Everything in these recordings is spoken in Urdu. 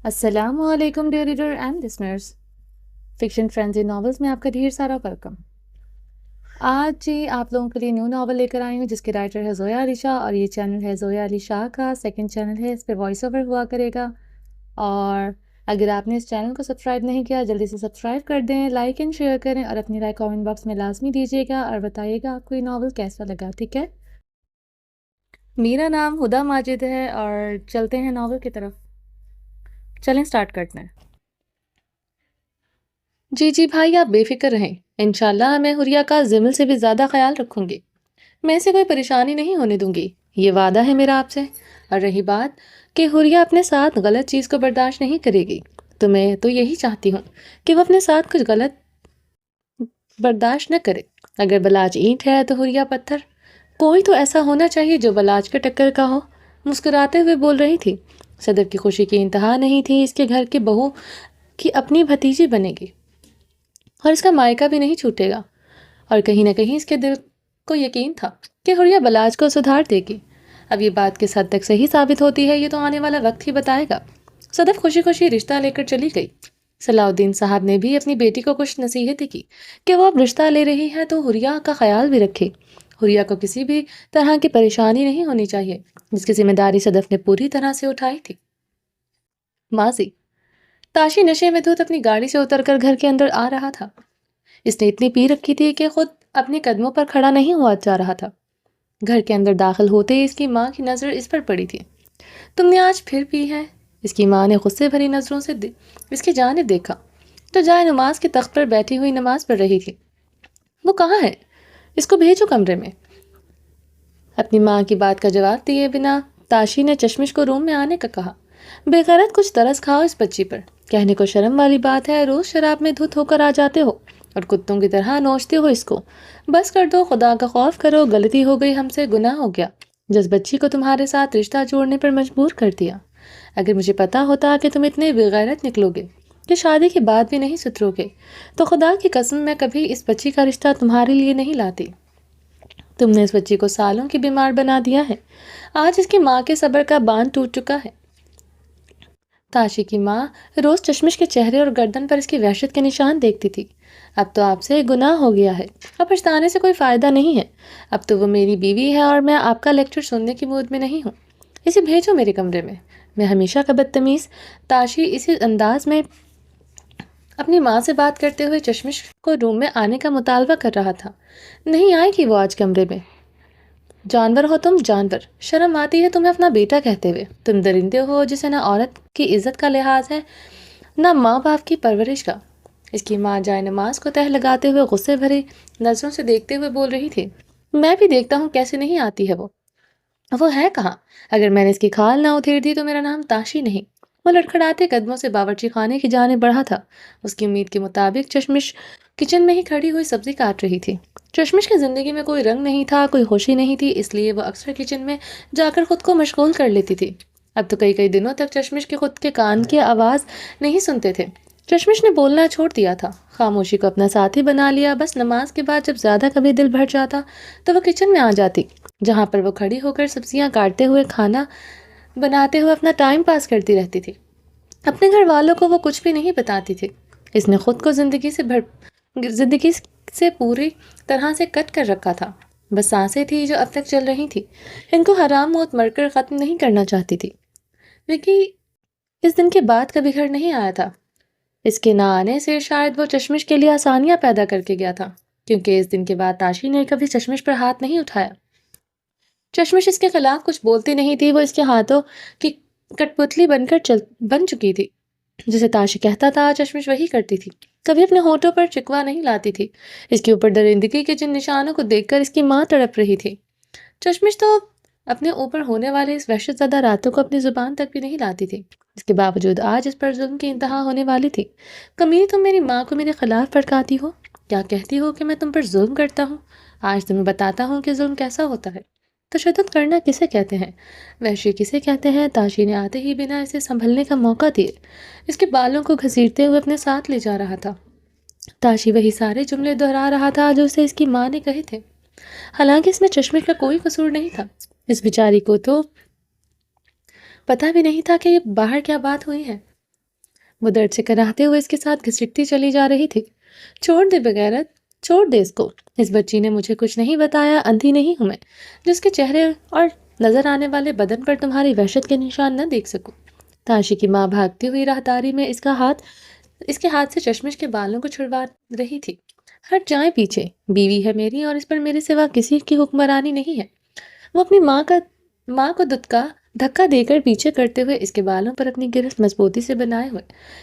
السلام علیکم dear reader and listeners, fiction frenzy novels میں آپ کا ڈھیر سارا ویلکم۔ آج جی آپ لوگوں کے لیے نیو ناول لے کر آئی ہوں جس کے رائٹر ہے زویا علی شاہ، اور یہ چینل ہے زویا علی شاہ کا سیکنڈ چینل ہے، اس پہ وائس اوور ہوا کرے گا۔ اور اگر آپ نے اس چینل کو سبسکرائب نہیں کیا جلدی سے سبسکرائب کر دیں، لائک اینڈ شیئر کریں، اور اپنی رائے کامنٹ باکس میں لازمی دیجیے گا اور بتائیے گا آپ کو یہ ناول کیسا لگا، ٹھیک ہے؟ میرا نام ہدا ماجد ہے اور چلتے ہیں ناول کی طرف۔ چلیں سٹارٹ کرتے ہیں۔ جی بھائی آپ بے فکر رہیں، انشاءاللہ میں حریہ کا زمل سے بھی زیادہ خیال رکھوں گی، میں اسے کوئی پریشانی نہیں ہونے دوں گی، یہ وعدہ ہے میرا آپ سے۔ اور رہی بات کہ حریہ اپنے ساتھ غلط چیز کو برداشت نہیں کرے گی، تو میں تو یہی چاہتی ہوں کہ وہ اپنے ساتھ کچھ غلط برداشت نہ کرے۔ اگر بلاج اینٹ ہے تو حریہ پتھر، کوئی تو ایسا ہونا چاہیے جو بلاج کے ٹکر کا ہو۔ مسکراتے ہوئے بول رہی تھی۔ صدر کی خوشی کی انتہا نہیں تھی، اس کے گھر کی بہو کی اپنی بھتیجی بنے گی اور اس کا مائکہ بھی نہیں چھوٹے گا، اور کہیں نہ کہیں اس کے دل کو یقین تھا کہ حریہ بلاج کو سدھار دے گی۔ اب یہ بات کس حد تک صحیح ثابت ہوتی ہے یہ تو آنے والا وقت ہی بتائے گا۔ صدف خوشی خوشی رشتہ لے کر چلی گئی۔ صلاح الدین صاحب نے بھی اپنی بیٹی کو کچھ نصیحت کی کہ وہ اب رشتہ لے رہی ہے تو حریہ کا خیال بھی رکھے۔ حریہ کو کسی بھی طرح کی پریشانی نہیں ہونی چاہیے، جس کی ذمہ داری صدف نے پوری طرح سے اٹھائی تھی۔ ماضی تاشی نشے میں دھت اپنی گاڑی سے اتر کر گھر کے اندر آ رہا تھا۔ اس نے اتنی پی رکھی تھی کہ خود اپنے قدموں پر کھڑا نہیں ہوا جا رہا تھا۔ گھر کے اندر داخل ہوتے ہی اس کی ماں کی نظر اس پر پڑی تھی۔ تم نے آج پھر پی ہے؟ اس کی ماں نے غصے بھری نظروں سے اس کی جانب دیکھا تو جائے نماز کے تخت پر بیٹھی ہوئی نماز پڑھ رہی تھی۔ وہ کہاں ہے؟ اس کو بھیجو کمرے میں۔ اپنی ماں کی بات کا جواب دیے بنا تاشی نے چشمش کو روم میں آنے کا کہا۔ بے غیرت کچھ ترس کھاؤ اس بچی پر، کہنے کو شرم والی بات ہے، روز شراب میں دھت ہو کر آ جاتے ہو اور کتوں کی طرح نوچتے ہو اس کو۔ بس کر دو، خدا کا خوف کرو، غلطی ہو گئی، ہم سے گناہ ہو گیا جس بچی کو تمہارے ساتھ رشتہ جوڑنے پر مجبور کر دیا۔ اگر مجھے پتا ہوتا کہ تم اتنے بے غیرت نکلو گے کہ شادی کے بعد بھی نہیں سترو گے تو خدا کی قسم میں کبھی اس بچی کا رشتہ تمہارے لیے نہیں لاتی۔ تم نے اس بچی کو سالوں کی بیمار بنا دیا ہے، آج اس کی ماں کے صبر کا باندھ ٹوٹ چکا ہے۔ تاشی کی ماں روز چشمش کے چہرے اور گردن پر اس کی وحشت کے نشان دیکھتی تھی۔ اب تو آپ سے گناہ ہو گیا ہے، اب پچھتانے سے کوئی فائدہ نہیں ہے، اب تو وہ میری بیوی ہے اور میں آپ کا لیکچر سننے کی موڈ میں نہیں ہوں۔ اسے بھیجو میرے کمرے میں ہمیشہ کا بدتمیز۔ تاشی اسی انداز میں اپنی ماں سے بات کرتے ہوئے چشمش کو روم میں آنے کا مطالبہ کر رہا تھا۔ نہیں آئے گی وہ آج کمرے میں۔ جانور ہو تم، جانور، شرم آتی ہے تمہیں اپنا بیٹا کہتے ہوئے۔ تم درندے ہو جسے نہ عورت کی عزت کا لحاظ ہے نہ ماں باپ کی پرورش کا۔ اس کی ماں جائے نماز کو تہہ لگاتے ہوئے غصے بھری نظروں سے دیکھتے ہوئے بول رہی تھی۔ میں بھی دیکھتا ہوں کیسے نہیں آتی ہے وہ ہے کہاں؟ اگر میں نے اس کی کھال نہ ادھیڑ دی تو میرا نام تاشی نہیں۔ وہ لڑکھڑاتے قدموں سے باورچی خانے کی جانب بڑھا تھا۔ اس کی امید کے مطابق چشمش کچن میں ہی کھڑی ہوئی سبزی کاٹ رہی تھی۔ چشمش کی زندگی میں کوئی رنگ نہیں تھا، کوئی خوشی نہیں تھی، اس لیے وہ اکثر کچن میں جا کر خود کو مشغول کر لیتی تھی۔ اب تو کئی دنوں تک چشمش کے خود کے کان کی آواز نہیں سنتے تھے۔ چشمش نے بولنا چھوڑ دیا تھا، خاموشی کو اپنا ساتھی بنا لیا۔ بس نماز کے بعد جب زیادہ کبھی دل بھر جاتا تو وہ کچن میں آ جاتی، جہاں پر وہ کھڑی ہو کر سبزیاں کاٹتے ہوئے کھانا بناتے ہوئے اپنا ٹائم پاس کرتی رہتی تھی۔ اپنے گھر والوں کو وہ کچھ بھی نہیں بتاتی تھی۔ اس نے خود کو زندگی سے پوری طرح سے کٹ کر رکھا تھا۔ بس سانسیں تھی جو اب تک چل رہی تھی، ان کو حرام موت مر کر ختم نہیں کرنا چاہتی تھی۔ وکی اس دن کے بعد کبھی گھر نہیں آیا تھا۔ اس کے نہ آنے سے شاید وہ چشمش کے لیے آسانیاں پیدا کر کے گیا تھا، کیونکہ اس دن کے بعد تاشی نے کبھی چشمش پر ہاتھ نہیں اٹھایا۔ چشمش اس کے خلاف کچھ بولتی نہیں تھی، وہ اس کے ہاتھوں کی کٹ پتلی بن چکی تھی۔ جسے تاشی کہتا تھا چشمش وہی کرتی تھی، کبھی اپنے ہونٹوں پر شکوہ نہیں لاتی تھی۔ اس کے اوپر درندگی کے جن نشانوں کو دیکھ کر اس کی ماں تڑپ رہی تھی۔ چشمش تو اپنے اوپر ہونے والے اس وحشت زدہ راتوں کو اپنی زبان تک بھی نہیں لاتی تھی۔ اس کے باوجود آج اس پر ظلم کی انتہا ہونے والی تھی۔ کمینی، تم میری ماں کو میرے خلاف بھڑکاتی ہو، کیا کہتی ہو کہ میں تم پر ظلم کرتا ہوں؟ آج تمہیں بتاتا ہوں کہ ظلم کیسا ہوتا ہے، تشدد کرنا کسے کہتے ہیں، وحشی کسے کہتے ہیں۔ تاشی نے آتے ہی بنا اسے سنبھلنے کا موقع دیے اس کے بالوں کو گھسیٹتے ہوئے اپنے ساتھ لے جا رہا تھا۔ تاشی وہی سارے جملے دہرا رہا تھا جو اسے اس کی ماں نے کہے تھے، حالانکہ اس میں چشمش کا کوئی قصور نہیں تھا۔ اس بیچاری کو تو پتہ بھی نہیں تھا کہ یہ باہر کیا بات ہوئی ہے۔ وہ درد سے کراہتے ہوئے اس کے ساتھ گھسٹتی چلی جا رہی تھی۔ چھوڑ دے بغیرت، چھوڑ دے اس کو، اس بچی نے مجھے کچھ نہیں بتایا، اندھی نہیں ہوں میں جس کے چہرے اور نظر آنے والے بدن پر تمہاری وحشت کے نشان نہ دیکھ سکوں۔ تاشی کی ماں بھاگتی ہوئی راہداری میں اس کے ہاتھ سے چشمش کے بالوں کو چھڑوا رہی تھی۔ ہٹ جائیں پیچھے، بیوی ہے میری اور اس پر میرے سوا کسی کی حکمرانی نہیں ہے۔ وہ اپنی ماں کو دھکا دے کر پیچھے کرتے ہوئے اس کے بالوں پر اپنی گرفت مضبوطی سے بنائے ہوئے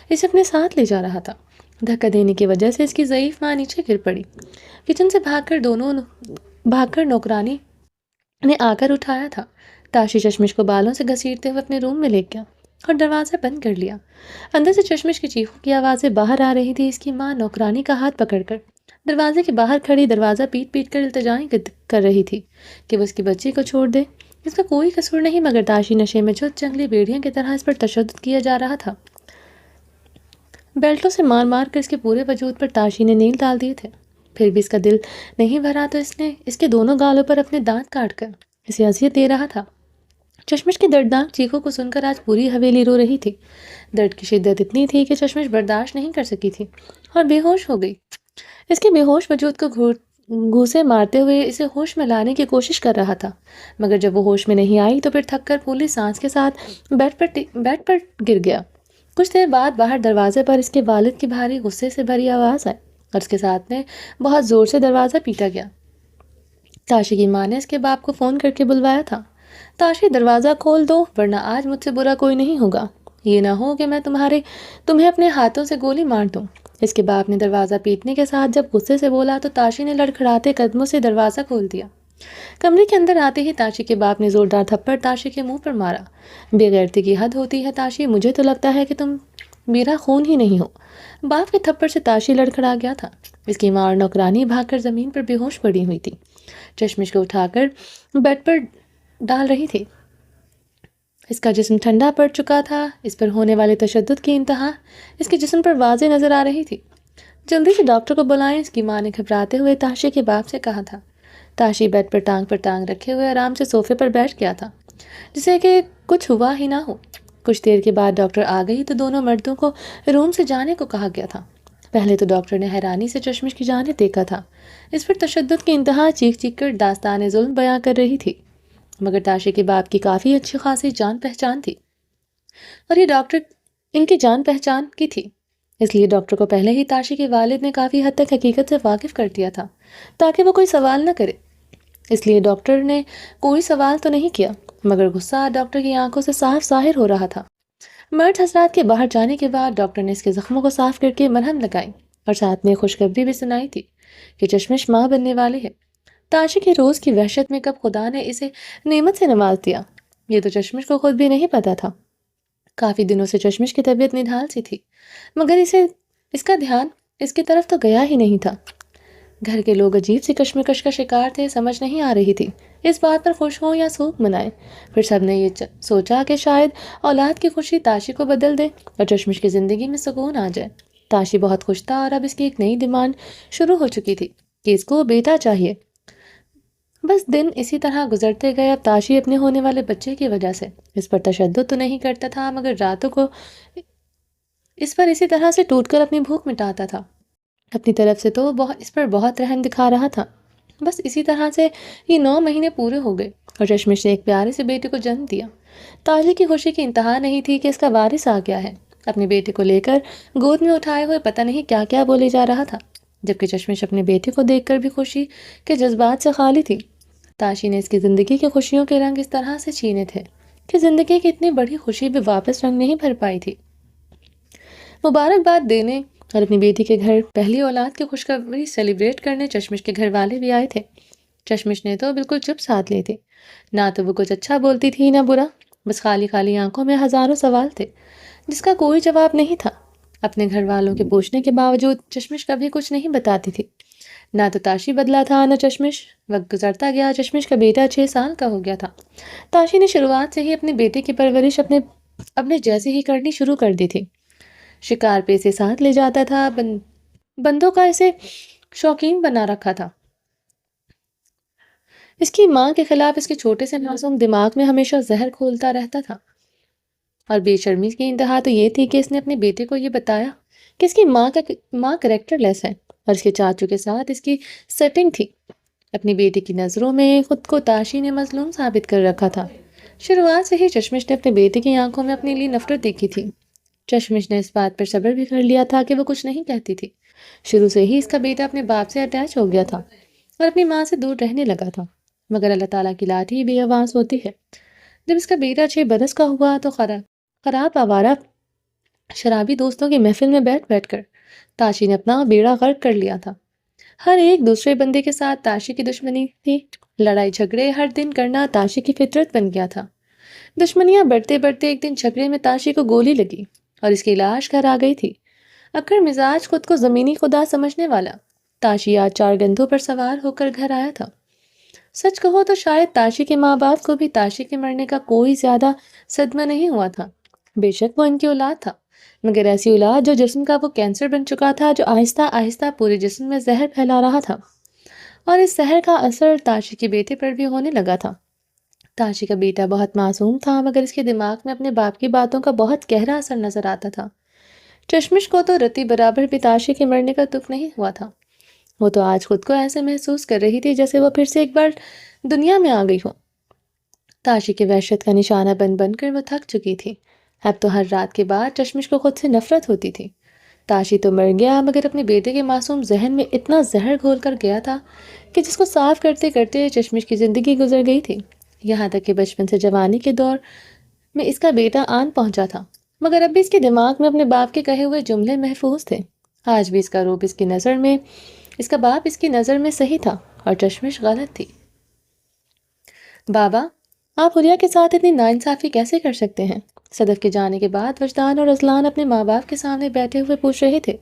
اسے اپنے ساتھ لے جا رہا تھا۔ دھکا دینے کی وجہ سے اس کی ضعیف ماں نیچے گر پڑی۔ کچن سے بھاگ کر نوکرانی نے آ کر اٹھایا تھا۔ تاشی چشمش کو بالوں سے گھسیٹتے ہوئے اپنے روم میں لے گیا اور دروازہ بند کر لیا۔ اندر سے چشمش کی چیخوں کی آوازیں باہر آ رہی تھی۔ اس کی ماں نوکرانی کا ہاتھ پکڑ کر دروازے کے باہر کھڑی دروازہ پیٹ پیٹ کر التجائیں کر رہی تھی کہ وہ اس کی بچی کو چھوڑ دے۔ اس کا کوئی قصور نہیں، مگر تاشی نشے میں چست جنگلی بھیڑیا کی طرح اس پر تشدد کیا جا رہا تھا۔ بیلٹوں سے مار مار کر اس کے پورے وجود پر تاشی نے نیل ڈال دیے تھے، پھر بھی اس کا دل نہیں بھرا تو اس نے اس کے دونوں گالوں پر اپنے دانت کاٹ کر اسے اذیت دے رہا تھا۔ چشمش کی دردناک چیخوں کو سن کر آج پوری حویلی رو رہی تھی۔ درد کی شدت اتنی تھی کہ چشمش برداشت نہیں کر سکی تھی اور بے ہوش ہو گئی۔ اس کے بے ہوش وجود کو گھوسے مارتے ہوئے اسے ہوش میں لانے کی کوشش کر رہا تھا، مگر جب وہ ہوش میں نہیں آئی تو پھر تھک کر پھولی سانس کے ساتھ بیڈ پر گر گیا۔ کچھ دیر بعد باہر دروازے پر اس کے والد کی بھاری غصے سے بھری آواز آئی اور اس کے ساتھ میں بہت زور سے دروازہ پیٹا گیا۔ تاشی کی ماں نے اس کے باپ کو فون کر کے بلوایا تھا۔ تاشی دروازہ کھول دو ورنہ آج مجھ سے برا کوئی نہیں ہوگا، یہ نہ ہو کہ میں تمہیں اپنے ہاتھوں سے گولی مار دوں۔ اس کے باپ نے دروازہ پیٹنے کے ساتھ جب غصے سے بولا تو تاشی نے لڑکھڑاتے قدموں سے دروازہ کھول دیا۔ کمرے کے اندر آتے ہی تاشی کے باپ نے زوردار تھپڑ تاشی کے منہ پر مارا۔ بے غیرتی کی حد ہوتی ہے تاشی، مجھے تو لگتا ہے کہ تم میرا خون ہی نہیں ہو۔ باپ کے تھپڑ سے تاشی لڑکھڑا گیا تھا۔ اس کی ماں اور نوکرانی بھاگ کر زمین پر بے ہوش پڑی ہوئی تھی، چشمش کو اٹھا کر بیڈ پر ڈال رہی تھی۔ اس کا جسم ٹھنڈا پڑ چکا تھا۔ اس پر ہونے والے تشدد کی انتہا اس کے جسم پر واضح نظر آ رہی تھی۔ جلدی سے ڈاکٹر کو بلائیں، اس کی ماں نے گھبراتے ہوئے تاشی کے باپ سے کہا تھا۔ تاشی بیڈ پر ٹانگ رکھے ہوئے آرام سے صوفے پر بیٹھ گیا تھا جسے کہ کچھ ہوا ہی نہ ہو۔ کچھ دیر کے بعد ڈاکٹر آ گئی تو دونوں مردوں کو روم سے جانے کو کہا گیا تھا۔ پہلے تو ڈاکٹر نے حیرانی سے چشمش کی جانب دیکھا تھا۔ اس پر تشدد کی انتہا چیخ چیخ کر داستان ظلم بیان کر رہی تھی، مگر تاشی کے باپ کی کافی اچھی خاصی جان پہچان تھی اور یہ ڈاکٹر ان کی جان پہچان کی تھی، اس لیے ڈاکٹر کو پہلے ہی تاشی کے والد نے کافی حد تک حقیقت سے واقف کر دیا تھا تاکہ وہ کوئی سوال نہ کرے۔ اس لیے ڈاکٹر نے کوئی سوال تو نہیں کیا، مگر غصہ ڈاکٹر کی آنکھوں سے صاف ظاہر ہو رہا تھا۔ مرد حضرات کے باہر جانے کے بعد ڈاکٹر نے اس کے زخموں کو صاف کر کے مرہم لگائی اور ساتھ میں خوشخبری بھی سنائی تھی کہ چشمش ماں بننے والی ہے۔ تاشی کے روز کی وحشت میں کب خدا نے اسے نعمت سے نواز دیا، یہ تو چشمش کو خود بھی نہیں پتا تھا۔ کافی دنوں سے چشمش کی طبیعت نڈھال سی تھی، مگر اس کا دھیان اس کی طرف تو گیا ہی نہیں تھا۔ گھر کے لوگ عجیب سی کشمکش کا شکار تھے، سمجھ نہیں آ رہی تھی اس بات پر خوش ہوں یا سوگ منائے۔ پھر سب نے یہ سوچا کہ شاید اولاد کی خوشی تاشی کو بدل دے اور چشمش کی زندگی میں سکون آ جائے۔ تاشی بہت خوش تھا اور اب اس کی ایک نئی ڈیمانڈ شروع ہو چکی تھی کہ اس کو بیٹا چاہیے۔ بس دن اسی طرح گزرتے گئے۔ اب تاشی اپنے ہونے والے بچے کی وجہ سے اس پر تشدد تو نہیں کرتا تھا، مگر راتوں کو اس پر اسی طرح سے ٹوٹ کر اپنی بھوک مٹاتا تھا۔ اپنی طرف سے تو اس پر بہت رحم دکھا رہا تھا۔ بس اسی طرح سے یہ 9 مہینے پورے ہو گئے اور چشمش نے ایک پیارے سے بیٹے کو جنم دیا۔ تاشی کی خوشی کی انتہا نہیں تھی کہ اس کا وارث آ گیا ہے۔ اپنے بیٹے کو لے کر گود میں اٹھائے ہوئے پتہ نہیں کیا کیا بولے جا رہا تھا، جبکہ چشمش اپنے بیٹے کو دیکھ کر بھی خوشی کے جذبات سے خالی تھی۔ تاشی نے اس کی زندگی کی خوشیوں کے رنگ اس طرح سے چھینے تھے کہ زندگی کی اتنی بڑی خوشی بھی واپس رنگ نہیں بھر پائی تھی۔ مبارکباد دینے اور اپنی بیٹی کے گھر پہلی اولاد کی خوشخبری سیلیبریٹ کرنے چشمش کے گھر والے بھی آئے تھے۔ چشمش نے تو بالکل چپ ساتھ لی تھی، نہ تو وہ کچھ اچھا بولتی تھی نہ برا، بس خالی خالی آنکھوں میں ہزاروں سوال تھے جس کا کوئی جواب نہیں تھا۔ اپنے گھر والوں کے پوچھنے کے باوجود چشمش کبھی کچھ نہیں بتاتی تھی، نہ تو تاشی بدلا تھا نہ چشمش۔ وقت گزرتا گیا، چشمش کا بیٹا 6 سال کا ہو گیا تھا۔ تاشی نے شروعات سے ہی اپنے بیٹے کی پرورش اپنے جیسے ہی کرنی شروع کر دی تھی۔ شکار پہ اسے ساتھ لے جاتا تھا، بندوں کا اسے شوقین بنا رکھا تھا۔ اس کی ماں کے خلاف اس کے چھوٹے سے معصوم دماغ میں ہمیشہ زہر کھولتا رہتا تھا۔ اور بے شرمی کی انتہا تو یہ تھی کہ اس نے اپنے بیٹے کو یہ بتایا کہ اس کی ماں کریکٹر لیس ہے اور اس کے چاچو کے ساتھ اس کی سیٹنگ تھی۔ اپنی بیٹی کی نظروں میں خود کو تاشی نے مظلوم ثابت کر رکھا تھا۔ شروعات سے ہی چشمش نے اپنے بیٹے کی آنکھوں میں اپنے لیے نفرت دیکھی تھی۔ چشمش نے اس بات پر صبر بھی کر لیا تھا کہ وہ کچھ نہیں کہتی تھی۔ شروع سے ہی اس کا بیٹا اپنے باپ سے اٹیچ ہو گیا تھا اور اپنی ماں سے دور رہنے لگا تھا، مگر اللہ تعالیٰ کی لاٹھی بے آواز ہوتی ہے۔ جب اس کا بیٹا 6 برس کا ہوا تو خراب آوارہ شرابی دوستوں کی محفل میں بیٹھ بیٹھ کر تاشی نے اپنا بیڑا غرق کر لیا تھا۔ ہر ایک دوسرے بندے کے ساتھ تاشی کی دشمنی تھی۔ لڑائی جھگڑے ہر دن کرنا تاشی کی فطرت بن گیا تھا۔ دشمنیاں بڑھتے بڑھتے ایک دن جھگڑے میں تاشی کو گولی لگی اور اس کی لاش گھر آ گئی تھی۔ اکڑ مزاج، خود کو زمینی خدا سمجھنے والا تاشی آج 4 گندھوں پر سوار ہو کر گھر آیا تھا۔ سچ کہو تو شاید تاشی کے ماں باپ کو بھی تاشی کے مرنے کا کوئی زیادہ صدمہ نہیں ہوا تھا۔ بے شک وہ ان کی اولاد تھا، مگر ایسی اولاد جو جسم کا وہ کینسر بن چکا تھا جو آہستہ آہستہ پورے جسم میں زہر پھیلا رہا تھا، اور اس زہر کا اثر تاشی کے بیٹے پر بھی ہونے لگا تھا۔ تاشی کا بیٹا بہت معصوم تھا، مگر اس کے دماغ میں اپنے باپ کی باتوں کا بہت گہرا اثر نظر آتا تھا۔ چشمش کو تو رتی برابر بھی تاشی کے مرنے کا دکھ نہیں ہوا تھا۔ وہ تو آج خود کو ایسے محسوس کر رہی تھی جیسے وہ پھر سے ایک بار دنیا میں آ گئی ہو۔ تاشی کے وحشت کا نشانہ بن بن کر وہ تھک چکی تھی۔ اب تو ہر رات کے بعد چشمش کو خود سے نفرت ہوتی تھی۔ تاشی تو مر گیا، مگر اپنے بیٹے کے معصوم ذہن میں اتنا زہر گھول کر گیا تھا کہ جس کو صاف کرتے کرتے چشمش کی زندگی گزر گئی تھی، یہاں تک کہ بچپن سے جوانی کے دور میں اس کا بیٹا آن پہنچا تھا، مگر اب بھی اس کے دماغ میں اپنے باپ کے کہے ہوئے جملے محفوظ تھے۔ آج بھی اس کا روپ اس کا باپ اس کی نظر میں صحیح تھا اور چشمش غلط تھی۔ بابا، آپ حریہ کے ساتھ اتنی ناانصافی کیسے کر سکتے ہیں؟ صدف کے جانے کے بعد وجدان اور اذلان اپنے ماں باپ کے سامنے بیٹھے ہوئے پوچھ رہے تھے۔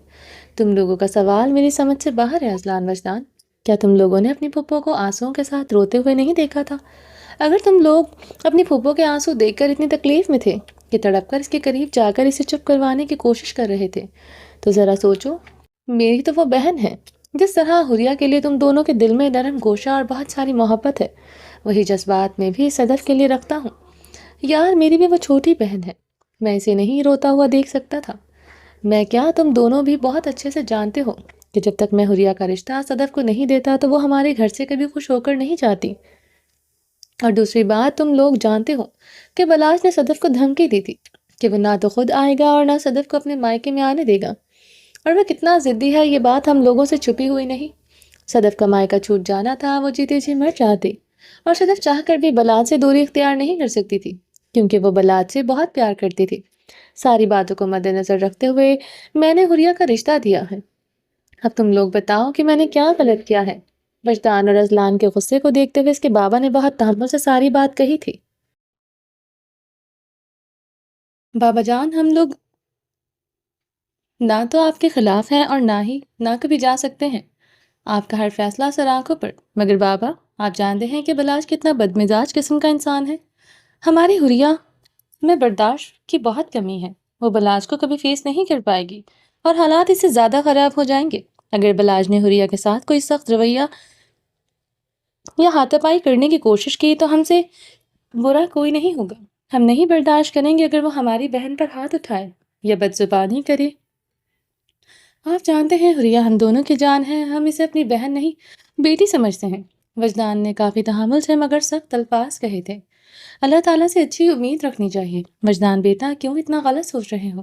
تم لوگوں کا سوال میری سمجھ سے باہر ہے اذلان، وجدان۔ کیا تم لوگوں نے اپنی پھپھو کو آنسوؤں کے ساتھ روتے ہوئے نہیں دیکھا تھا؟ اگر تم لوگ اپنی پھپھو کے آنسو دیکھ کر اتنی تکلیف میں تھے کہ تڑپ کر اس کے قریب جا کر اسے چپ کروانے کی کوشش کر رہے تھے، تو ذرا سوچو، میری تو وہ بہن ہے۔ جس طرح حریہ کے لیے تم دونوں کے دل میں نرم گوشہ اور بہت ساری محبت ہے، وہی جذبات میں بھی صدف کے لیے رکھتا ہوں۔ یار، میری بھی وہ چھوٹی بہن ہے، میں اسے نہیں روتا ہوا دیکھ سکتا تھا۔ میں کیا، تم دونوں بھی بہت اچھے سے جانتے ہو کہ جب تک میں حریہ کا رشتہ صدف کو نہیں دیتا تو وہ ہمارے گھر سے کبھی خوش ہو کر نہیں جاتی۔ اور دوسری بات، تم لوگ جانتے ہو کہ بلاش نے صدف کو دھمکی دی تھی کہ وہ نہ تو خود آئے گا اور نہ صدف کو اپنے مائکے میں آنے دے گا، اور وہ کتنا ضدی ہے یہ بات ہم لوگوں سے چھپی ہوئی نہیں۔ صدف کا مائکہ چھوٹ جانا تھا، وہ جیتے جی مر جاتی، اور صدف چاہ کر بھی بلال سے دوری اختیار نہیں کر سکتی تھی کیونکہ وہ بلال سے بہت پیار کرتی تھی۔ ساری باتوں کو مد نظر رکھتے ہوئے میں نے حریہ کا رشتہ دیا ہے۔ اب تم لوگ بتاؤ کہ میں نے کیا غلط کیا ہے؟ وجدان اور اذلان کے غصے کو دیکھتے ہوئے اس کے بابا نے بہت تحمل سے ساری بات کہی تھی۔ بابا جان، ہم لوگ نہ تو آپ کے خلاف ہیں اور نہ کبھی جا سکتے ہیں۔ آپ کا ہر فیصلہ سر آنکھوں پر، مگر بابا آپ جانتے ہیں کہ بلاش کتنا بدمزاج قسم کا انسان ہے۔ ہماری حریہ میں برداشت کی بہت کمی ہے، وہ بلاش کو کبھی فیس نہیں کر پائے گی اور حالات اس سے زیادہ خراب ہو جائیں گے۔ اگر بلاش نے حریہ کے ساتھ کوئی سخت رویہ یا ہاتھا پائی کرنے کی کوشش کی تو ہم سے برا کوئی نہیں ہوگا۔ ہم نہیں برداشت کریں گے اگر وہ ہماری بہن پر ہاتھ اٹھائے یا بدزبانی کرے۔ آپ جانتے ہیں حریہ ہم دونوں کی جان ہے، ہم اسے اپنی بہن نہیں بیٹی سمجھتے ہیں۔ وجدان نے کافی تحمل سے مگر سخت الفاظ کہے تھے۔ اللہ تعالیٰ سے اچھی امید رکھنی چاہیے۔ وجدان بیٹا، کیوں اتنا غلط سوچ رہے ہو؟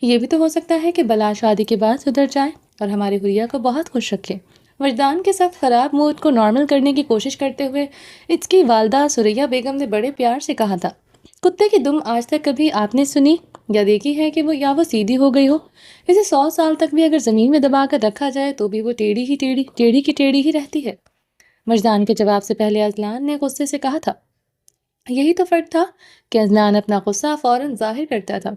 یہ بھی تو ہو سکتا ہے کہ بلا شادی کے بعد سدھر جائے اور ہماری حریہ کو بہت خوش رکھے۔ وجدان کے سخت خراب موڈ کو نارمل کرنے کی کوشش کرتے ہوئے اس کی والدہ سریہ بیگم نے بڑے پیار سے کہا تھا، کتے کی دم آج تک کبھی آپ نے سنی یا دیکھی ہے کہ وہ سیدھی ہو گئی ہو؟ اسے 100 سال تک بھی اگر زمین میں دبا کر رکھا جائے تو بھی وہ ٹیڑھی کی ٹیڑھی ہی رہتی ہے۔ وجدان کے جواب سے پہلے اذلان نے غصے سے کہا تھا۔ یہی تو فرق تھا کہ اذلان اپنا غصہ فوراً ظاہر کرتا تھا،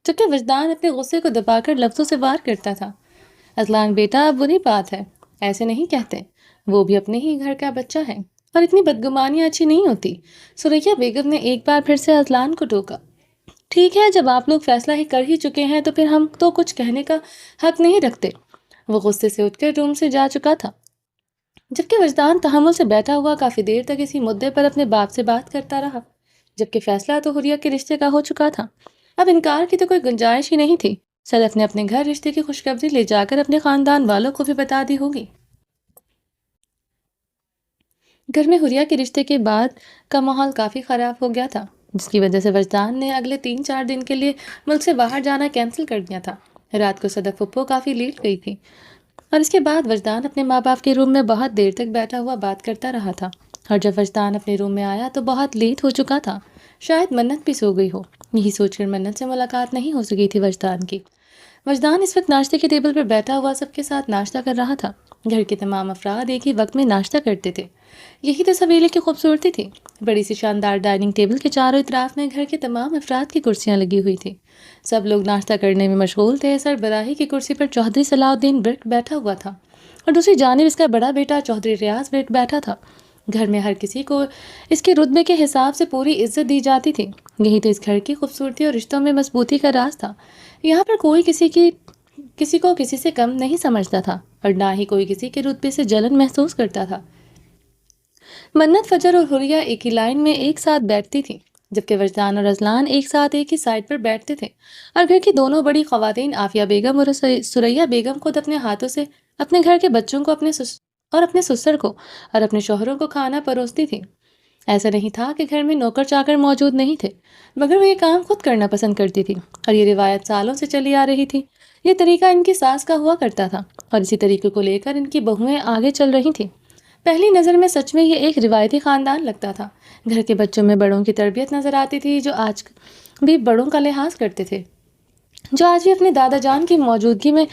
جبکہ وجدان اپنے غصے کو دبا کر لفظوں سے وار کرتا تھا۔ اذلان بیٹا، بری بات ہے، ایسے نہیں کہتے، وہ بھی اپنے ہی گھر کا بچہ ہے اور اتنی بدگمانیاں اچھی نہیں ہوتی۔ سریہ بیگم نے ایک بار پھر سے اذلان کو ٹوکا۔ ٹھیک ہے، جب آپ لوگ فیصلہ ہی کر ہی چکے ہیں تو پھر ہم تو کچھ کہنے کا حق نہیں رکھتے۔ وہ غصے سے اٹھ کر روم سے جا چکا تھا، جبکہ وجدان تحمل سے بیٹھا ہوا کافی دیر تک اسی مدعے پر اپنے باپ سے بات کرتا رہا جبکہ فیصلہ تو حریہ کے رشتے کا ہو چکا تھا۔ اب انکار کی تو کوئی گنجائش ہی نہیں تھی۔ صدف نے اپنے گھر رشتے کی خوشخبری لے جا کر اپنے خاندان والوں کو بھی بتا دی ہوگی۔ گھر میں حریہ کے رشتے کے بعد کا ماحول کافی خراب ہو گیا تھا، جس کی وجہ سے وجدان نے اگلے 3-4 دن کے لیے ملک سے باہر جانا کینسل کر دیا تھا۔ رات کو صدف پھپھو کافی لیٹ گئی تھی اور اس کے بعد وجدان اپنے ماں باپ کے روم میں بہت دیر تک بیٹھا ہوا بات کرتا رہا تھا، اور جب وجدان اپنے روم میں آیا تو بہت لیٹ ہو چکا تھا۔ شاید منت بھی سو گئی ہو۔ یہی سوچ کر منت سے ملاقات نہیں ہو سکی تھی وجدان کی۔ وجدان اس وقت ناشتے کے ٹیبل پر بیٹھا ہوا سب کے ساتھ ناشتہ کر رہا تھا۔ گھر کے تمام افراد ایک ہی وقت میں ناشتہ کرتے تھے۔ یہی تو سویلے کی خوبصورتی تھی۔ بڑی سی شاندار ڈائننگ ٹیبل کے چاروں اطراف میں گھر کے تمام افراد کی کرسیاں لگی ہوئی تھیں۔ سب لوگ ناشتہ کرنے میں مشغول تھے۔ سربراہی کی کرسی پر چودھری صلاح الدین برق بیٹھا ہوا تھا اور دوسری جانب اس کا بڑا بیٹا چودھری ریاض برق بیٹھا تھا۔ گھر میں ہر کسی کو اس کے رتبے کے حساب سے پوری عزت دی جاتی تھی۔ یہی تو اس گھر کی خوبصورتی اور رشتوں میں مضبوطی کا راز تھا۔ یہاں پر کوئی کسی کو کسی سے کم نہیں سمجھتا تھا اور نہ ہی کوئی کسی کے رتبے سے جلن محسوس کرتا تھا۔ منت، فجر اور حریہ ایک ہی لائن میں ایک ساتھ بیٹھتی تھی، جبکہ وجدان اور رضلان ایک ساتھ ایک ہی سائڈ پر بیٹھتے تھے، اور گھر کی دونوں بڑی خواتین عافیہ بیگم اور سریہ بیگم خود اپنے ہاتھوں سے اپنے گھر کے بچوں کو اپنے سسر کو اور اپنے شوہروں کو کھانا پروستی تھی۔ ایسا نہیں تھا کہ گھر میں نوکر چاکر موجود نہیں تھے، مگر وہ یہ کام خود کرنا پسند کرتی تھی، اور یہ روایت سالوں سے چلی آ رہی تھی۔ یہ طریقہ ان کی ساس کا ہوا کرتا تھا اور اسی طریقے کو لے کر ان کی بہوئیں آگے چل رہی تھیں۔ پہلی نظر میں سچ میں یہ ایک روایتی خاندان لگتا تھا۔ گھر کے بچوں میں بڑوں کی تربیت نظر آتی تھی، جو آج بھی بڑوں کا لحاظ کرتے تھے، جو آج بھی اپنے دادا جان کی موجودگی میں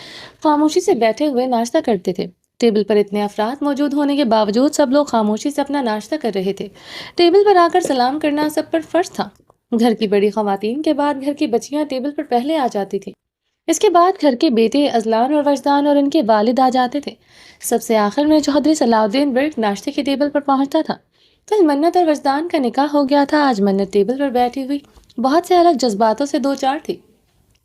خاموشی سے بیٹھے ہوئے ناشتہ کرتے تھے۔ ٹیبل پر اتنے افراد موجود ہونے کے باوجود سب لوگ خاموشی سے اپنا ناشتہ کر رہے تھے۔ ٹیبل پر آ کر سلام کرنا سب پر فرض تھا۔ گھر کی بڑی خواتین کے بعد گھر کی بچیاں ٹیبل پر پہلے آ جاتی تھیں۔ اس کے بعد گھر کے بیٹے اذلان اور وجدان اور ان کے والد آ جاتے تھے۔ سب سے آخر میں چودھری صلاح الدین برق ناشتے کے ٹیبل پر پہنچتا تھا۔ کل منت اور وجدان کا نکاح ہو گیا تھا۔ آج منت ٹیبل پر بیٹھی ہوئی بہت سے الگ جذباتوں سے دو چار تھی،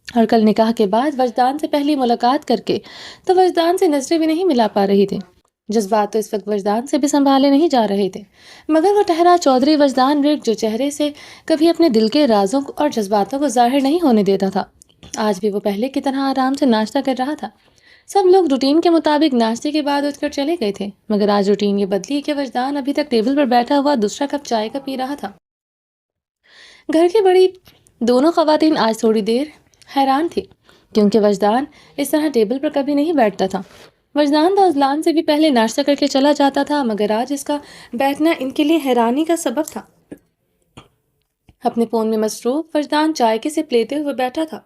اور کل نکاح کے بعد وجدان سے پہلی ملاقات کر کے تو وجدان سے نظریں بھی نہیں ملا پا رہی تھی۔ جذبات تو اس وقت وجدان سے بھی سنبھالے نہیں جا رہے تھے، مگر وہ ٹہرا چودھری وجدان برق جو چہرے سے کبھی اپنے دل کے رازوں اور جذباتوں کو ظاہر نہیں ہونے دیتا تھا، آج بھی وہ پہلے کی طرح آرام سے ناشتہ کر رہا تھا۔ سب لوگ روٹین کے مطابق ناشتے کے بعد اٹھ کر چلے گئے تھے، مگر آج روٹین یہ بدلی کہ وجدان ابھی تک ٹیبل پر بیٹھا ہوا دوسرا کپ چائے کا پی رہا تھا۔ گھر کی بڑی دونوں خواتین آج تھوڑی دیر حیران تھی، کیونکہ وجدان اس طرح ٹیبل پر کبھی نہیں بیٹھتا تھا۔ وجدان تو اذلان سے بھی پہلے ناشتہ کر کے چلا جاتا تھا، مگر آج اس کا بیٹھنا ان کے لیے حیرانی کا سبب تھا۔ اپنے فون میں مصروف وجدان چائے کے سپ لیتے ہوئے بیٹھا تھا،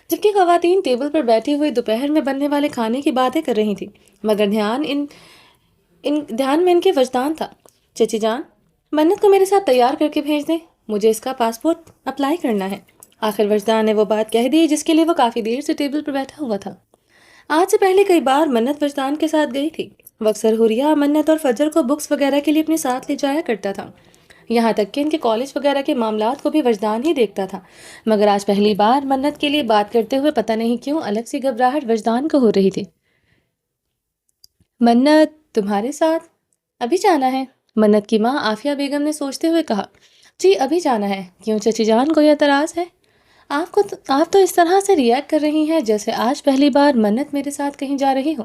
جبکہ خواتین ٹیبل پر بیٹھی ہوئی دوپہر میں بننے والے کھانے کی باتیں کر رہی تھیں، مگر دھیان میں ان کے وجدان تھا۔ چچی جان، منت کو میرے ساتھ تیار کر کے بھیج دیں، مجھے اس کا پاسپورٹ اپلائی کرنا ہے۔ آخر وجدان نے وہ بات کہہ دی جس کے لیے وہ کافی دیر سے ٹیبل پر بیٹھا ہوا تھا۔ آج سے پہلے کئی بار منت وجدان کے ساتھ گئی تھی۔ وہ اکثر حریہ، منت اور فجر کو بکس وغیرہ کے لیے اپنے ساتھ لے جایا کرتا تھا، یہاں تک کہ ان کے کالج وغیرہ کے معاملات کو بھی وجدان ہی دیکھتا تھا، مگر آج پہلی بار منت کے لیے بات کرتے ہوئے پتہ نہیں کیوں الگ سی گھبراہٹ وجدان کو ہو رہی تھی۔ منت، تمہارے ساتھ ابھی جانا ہے؟ منت کی ماں عافیہ بیگم نے سوچتے ہوئے کہا۔ جی ابھی جانا ہے۔ کیوں چچی جان، کوئی اعتراض ہے؟ آپ تو اس طرح سے ریئیکٹ کر رہی ہیں جیسے آج پہلی بار منت میرے ساتھ کہیں جا رہی ہو۔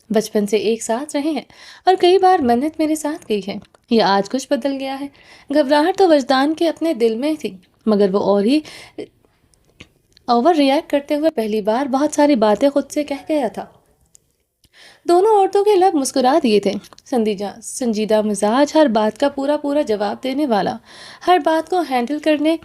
بچپن سے ایک ساتھ رہے ہیں اور کئی بار منت میرے ساتھ گئی ہے، یہ آج کچھ بدل گیا ہے؟ گھبراہٹ تو وجدان کے اپنے دل میں تھی، مگر وہ اوور ریئیکٹ کرتے ہوئے پہلی بار بہت ساری باتیں خود سے کہہ گیا تھا۔ دونوں عورتوں کے لب مسکرا دیے تھے۔ سنجیدہ مزاج، ہر بات کا پورا جواب دینے والا، ہر بات کو ہینڈل کرنے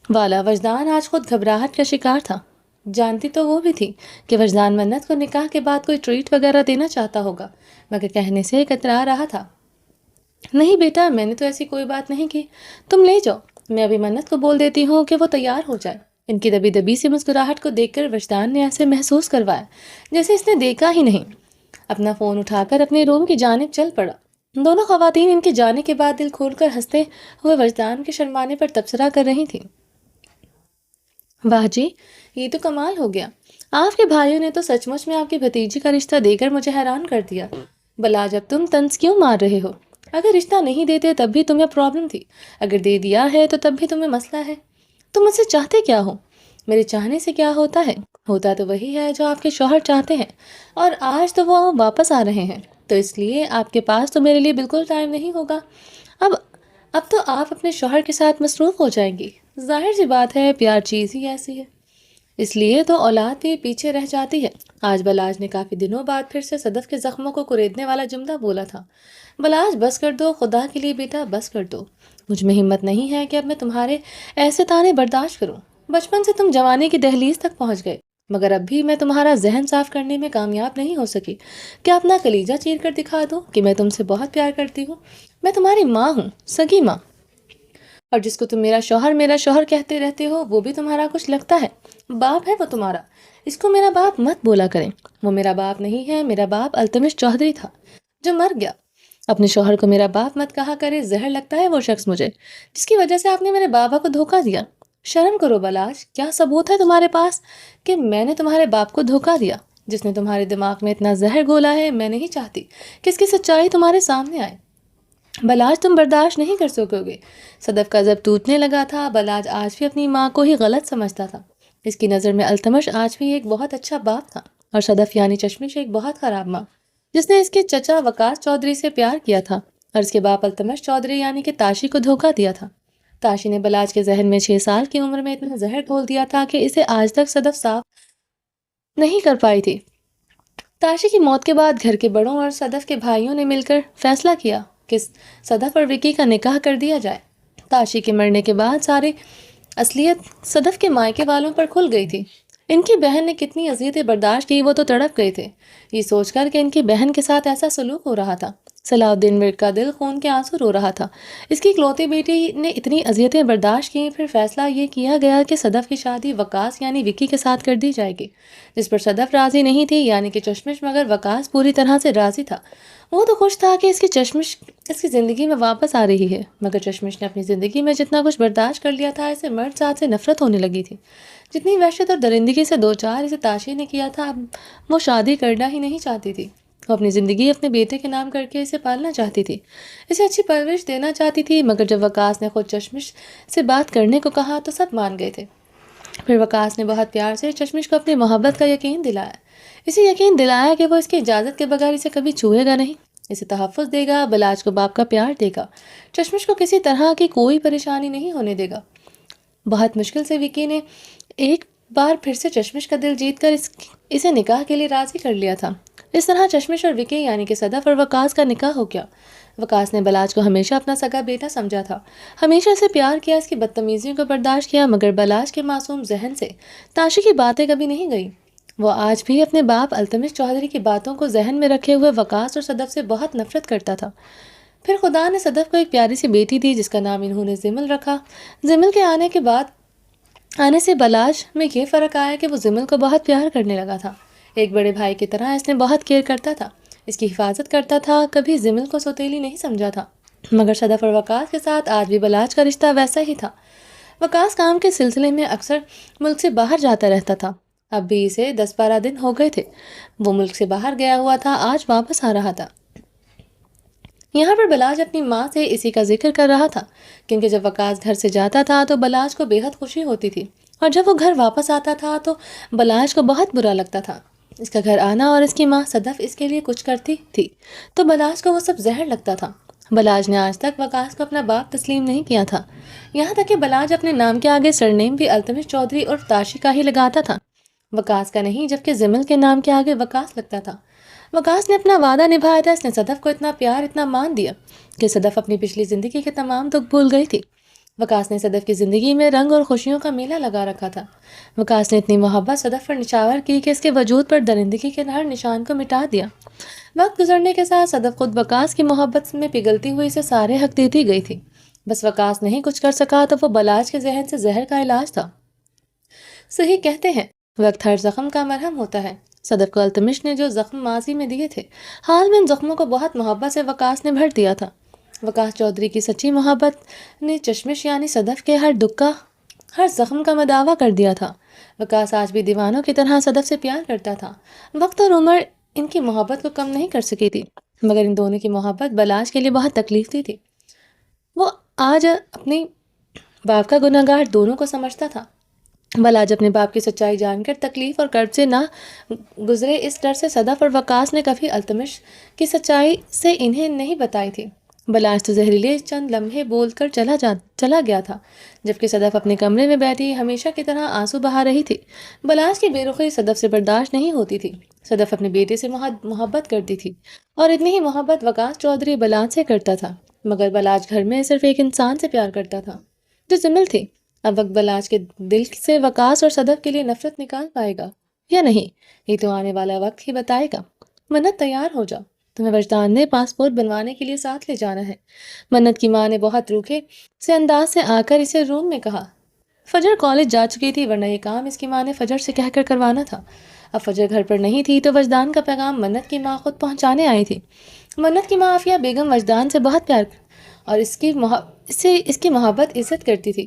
والا وجدان آج خود گھبراہٹ کا شکار تھا۔ جانتی تو وہ بھی تھی کہ وجدان منت کو نکاح کے بعد کوئی ٹریٹ وغیرہ دینا چاہتا ہوگا، مگر کہنے سے کترا رہا تھا۔ نہیں بیٹا، میں نے تو ایسی کوئی بات نہیں کی، تم لے جاؤ، میں ابھی منت کو بول دیتی ہوں کہ وہ تیار ہو جائے۔ ان کی دبی دبی سی مسکراہٹ کو دیکھ کر وجدان نے ایسے محسوس کروایا جیسے اس نے دیکھا ہی نہیں۔ اپنا فون اٹھا کر اپنے روم کی جانب چل پڑا۔ دونوں خواتین ان کے جانے کے بعد دل کھول کر ہنستے ہوئے وجدان کے شرمانے پر تبصرہ کر رہی تھیں۔ واہ جی، یہ تو کمال ہو گیا، آپ کے بھائیوں نے تو سچ مچ میں آپ کی بھتیجی کا رشتہ دے کر مجھے حیران کر دیا۔ بلا جب تم طنز کیوں مار رہے ہو؟ اگر رشتہ نہیں دیتے تب بھی تمہیں پرابلم تھی، اگر دے دیا ہے تو تب بھی تمہیں مسئلہ ہے۔ تم مجھ سے چاہتے کیا ہو؟ میرے چاہنے سے کیا ہوتا ہے؟ ہوتا تو وہی ہے جو آپ کے شوہر چاہتے ہیں، اور آج تو وہ واپس آ رہے ہیں، تو اس لیے آپ کے پاس تو میرے لیے بالکل ٹائم نہیں ہوگا۔ اب اب تو آپ اپنے شوہر کے ساتھ مصروف ہو جائیں گی۔ ظاہر سی بات ہے، پیار چیز ہی ایسی ہے، اس لیے تو اولاد بھی پیچھے رہ جاتی ہے۔ آج بلاج نے کافی دنوں بعد پھر سے صدف کے زخموں کو کریدنے والا جملہ بولا تھا۔ بلاج بس کر دو، خدا کے لیے بیٹا بس کر دو۔ مجھ میں ہمت نہیں ہے کہ اب میں تمہارے ایسے طعنے برداشت کروں۔ بچپن سے تم جوانی کی دہلیز تک پہنچ گئے، مگر اب بھی میں تمہارا ذہن صاف کرنے میں کامیاب نہیں ہو سکی۔ کیا اپنا کلیجہ چیر کر دکھا دوں کہ میں تم سے بہت پیار کرتی ہوں؟ میں تمہاری ماں ہوں، سگی ماں، اور جس کو تم میرا شوہر کہتے رہتے ہو وہ بھی تمہارا کچھ لگتا ہے۔ باپ ہے وہ تمہارا، اس کو میرا باپ مت بولا کریں، وہ میرا باپ نہیں ہے، میرا باپ التمش چودھری تھا جو مر گیا۔ اپنے شوہر کو میرا باپ مت کہا کرے، زہر لگتا ہے وہ شخص مجھے، جس کی وجہ سے آپ نے میرے بابا کو دھوکہ دیا۔ شرم کرو بلاج، کیا ثبوت ہے تمہارے پاس کہ میں نے تمہارے باپ کو دھوکہ دیا؟ جس نے تمہارے دماغ میں اتنا زہر گھولا ہے، میں نہیں چاہتی کہ اس کی سچائی تمہارے سامنے آئے۔ بلاج تم برداشت نہیں کر سکو گے۔ صدف کا جب ٹوٹنے لگا تھا، بلاج آج بھی اپنی ماں کو ہی غلط سمجھتا تھا۔ اس کی نظر میں التمش آج بھی ایک بہت اچھا باپ تھا، اور صدف یعنی چشمش ایک بہت خراب ماں، جس نے اس کے چچا وقاص چودھری سے پیار کیا تھا اور اس کے باپ التمش چودھری یعنی کہ تاشی کو دھوکہ دیا تھا۔ تاشی نے بلاج کے ذہن میں 6 سال کی عمر میں اتنا زہر گھول دیا تھا کہ اسے آج تک صدف صاف نہیں کر پائی تھی۔ تاشی کی موت کے بعد گھر کے بڑوں اور صدف کے بھائیوں نے مل کر فیصلہ کیا کہ صدف اور وکی کا نکاح کر دیا جائے۔ تاشی کے مرنے کے بعد ساری اصلیت صدف کے مائکے والوں پر کھل گئی تھی۔ ان کی بہن نے کتنی اذیتیں برداشت کی، وہ تو تڑپ گئے تھے یہ سوچ کر کہ ان کی بہن کے ساتھ ایسا سلوک ہو رہا تھا۔ صلاح الدین مرد کا دل خون کے آنسو رو رہا تھا۔ اس کی اکلوتی بیٹی نے اتنی اذیتیں برداشت کی، پھر فیصلہ یہ کیا گیا کہ صدف کی شادی وقاص یعنی وکی کے ساتھ کر دی جائے گی، جس پر صدف راضی نہیں تھی یعنی کہ چشمش، مگر وقاص پوری طرح سے راضی تھا۔ وہ تو خوش تھا کہ اس کی زندگی میں واپس آ رہی ہے، مگر چشمش نے اپنی زندگی میں جتنا کچھ برداشت کر لیا تھا، اسے مرد ذات سے نفرت ہونے لگی تھی۔ جتنی وحشت اور درندگی سے دوچار اسے تاشی نے کیا تھا، اب وہ شادی کرنا ہی نہیں چاہتی تھی۔ وہ اپنی زندگی اپنے بیٹے کے نام کر کے اسے پالنا چاہتی تھی، اسے اچھی پرورش دینا چاہتی تھی، مگر جب وقاص نے خود چشمش سے بات کرنے کو کہا تو سب مان گئے تھے۔ پھر وقاص نے بہت پیار سے چشمش کو اپنی محبت کا یقین دلایا، اسے یقین دلایا کہ وہ اس کی اجازت کے بغیر اسے کبھی چھوئے گا نہیں، اسے تحفظ دے گا، بلاج کو باپ کا پیار دے گا، چشمش کو کسی طرح کی کوئی پریشانی نہیں ہونے دے گا۔ بہت مشکل سے وکی نے ایک بار پھر سے چشمش کا دل جیت کر اسے نکاح کے لیے راضی کر لیا تھا۔ اس طرح چشمش اور وکی یعنی کہ صدف اور وقاص کا نکاح ہو گیا۔ وقاص نے بلاج کو ہمیشہ اپنا سگا بیٹا سمجھا تھا، ہمیشہ اسے پیار کیا، اس کی بدتمیزیوں کو برداشت کیا، مگر بلاج کے معصوم ذہن سے تاشی کی باتیں کبھی نہیں گئیں۔ وہ آج بھی اپنے باپ التمش چودھری کی باتوں کو ذہن میں رکھے ہوئے وقاص اور صدف سے بہت نفرت کرتا تھا۔ پھر خدا نے صدف کو ایک پیاری سی بیٹی دی جس کا نام انہوں نے زمل رکھا۔ زمل کے آنے سے بلاج میں یہ فرق آیا کہ وہ زمل کو بہت پیار کرنے لگا تھا۔ ایک بڑے بھائی کی طرح اس نے بہت کیئر کرتا تھا، اس کی حفاظت کرتا تھا، کبھی زمل کو سوتیلی نہیں سمجھا تھا۔ مگر صدف اور وقاص کے ساتھ آج بھی بلاج کا رشتہ ویسا ہی تھا۔ وقاص کام کے سلسلے میں اکثر ملک سے باہر جاتا رہتا تھا، اب بھی اسے 10-12 دن ہو گئے تھے وہ ملک سے باہر گیا ہوا تھا، آج واپس آ رہا تھا۔ یہاں پر بلاج اپنی ماں سے اسی کا ذکر کر رہا تھا، کیونکہ جب وقاص گھر سے جاتا تھا تو بلاج کو بے حد خوشی ہوتی تھی، اور جب وہ گھر واپس آتا تھا تو بلاج کو بہت برا لگتا تھا۔ اس کا گھر آنا اور اس کی ماں صدف اس کے لیے کچھ کرتی تھی تو بلاج کو وہ سب زہر لگتا تھا۔ بلاج نے آج تک وقاص کو اپنا باپ تسلیم نہیں کیا تھا، یہاں تک کہ بلاج اپنے نام کے آگے سرنیم بھی التمش چودھری اور تاشی کا ہی لگاتا تھا، وقاص کا نہیں، جبکہ زمل کے نام کے آگے وقاص لگتا تھا۔ وقاص نے اپنا وعدہ نبھایا تھا، اس نے صدف کو اتنا پیار، اتنا مان دیا کہ صدف اپنی پچھلی زندگی کے تمام دکھ بھول گئی تھی۔ وقاص نے صدف کی زندگی میں رنگ اور خوشیوں کا میلہ لگا رکھا تھا۔ وقاص نے اتنی محبت صدف پر نچھاور کی کہ اس کے وجود پر درندگی کے ہر نشان کو مٹا دیا۔ وقت گزرنے کے ساتھ صدف خود وقاص کی محبت میں پگھلتی ہوئی اسے سارے حق دیتی گئی تھی، بس وقاص نہیں کچھ کر سکا تو وہ بلاج کے ذہن سے زہر کا علاج تھا۔ صحیح کہتے ہیں، وقت ہر زخم کا مرہم ہوتا ہے۔ صدف کو التمش نے جو زخم ماضی میں دیے تھے، حال میں ان زخموں کو بہت محبت سے وقاص نے بھر دیا تھا۔ وقاص چودھری کی سچی محبت نے چشمش یعنی صدف کے ہر دکھ کا، ہر زخم کا مداوا کر دیا تھا۔ وقاص آج بھی دیوانوں کی طرح صدف سے پیار کرتا تھا، وقت اور عمر ان کی محبت کو کم نہیں کر سکی تھی۔ مگر ان دونوں کی محبت بلاش کے لیے بہت تکلیف دی تھی۔ وہ آج اپنی باپ کا گناہگار دونوں کو سمجھتا تھا۔ بلاج اپنے باپ کی سچائی جان کر تکلیف اور کرب سے نہ گزرے اس ڈر سے صدف اور وقاص نے کبھی التمش کی سچائی سے انہیں نہیں بتائی تھی۔ بلاج تو زہریلے چند لمحے بول کر چلا گیا تھا، جبکہ صدف اپنے کمرے میں بیٹھی ہمیشہ کی طرح آنسو بہا رہی تھی۔ بلاج کی بے رخی صدف سے برداشت نہیں ہوتی تھی۔ صدف اپنے بیٹے سے محبت کرتی تھی، اور اتنی ہی محبت وقاص چودھری بلاج سے کرتا تھا، مگر بلاج گھر میں صرف ایک انسان سے پیار کرتا تھا جو جمیل تھی۔ اب وقت بلاج کے دل سے وقاص اور صدف کے لیے نفرت نکال پائے گا یا نہیں، یہ تو آنے والا وقت ہی بتائے گا۔ منت تیار ہو جا، تمہیں وجدان نے پاسپورٹ بنوانے کے لیے ساتھ لے جانا ہے۔ منت کی ماں نے بہت روکھے سے انداز سے آ کر اسے روم میں کہا۔ فجر کالج جا چکی تھی، ورنہ یہ کام اس کی ماں نے فجر سے کہہ کر کروانا تھا۔ اب فجر گھر پر نہیں تھی تو وجدان کا پیغام منت کی ماں خود پہنچانے آئی تھی۔ منت کی ماں عافیہ بیگم وجدان سے بہت پیار اور اس کی محبت عزت کرتی تھی۔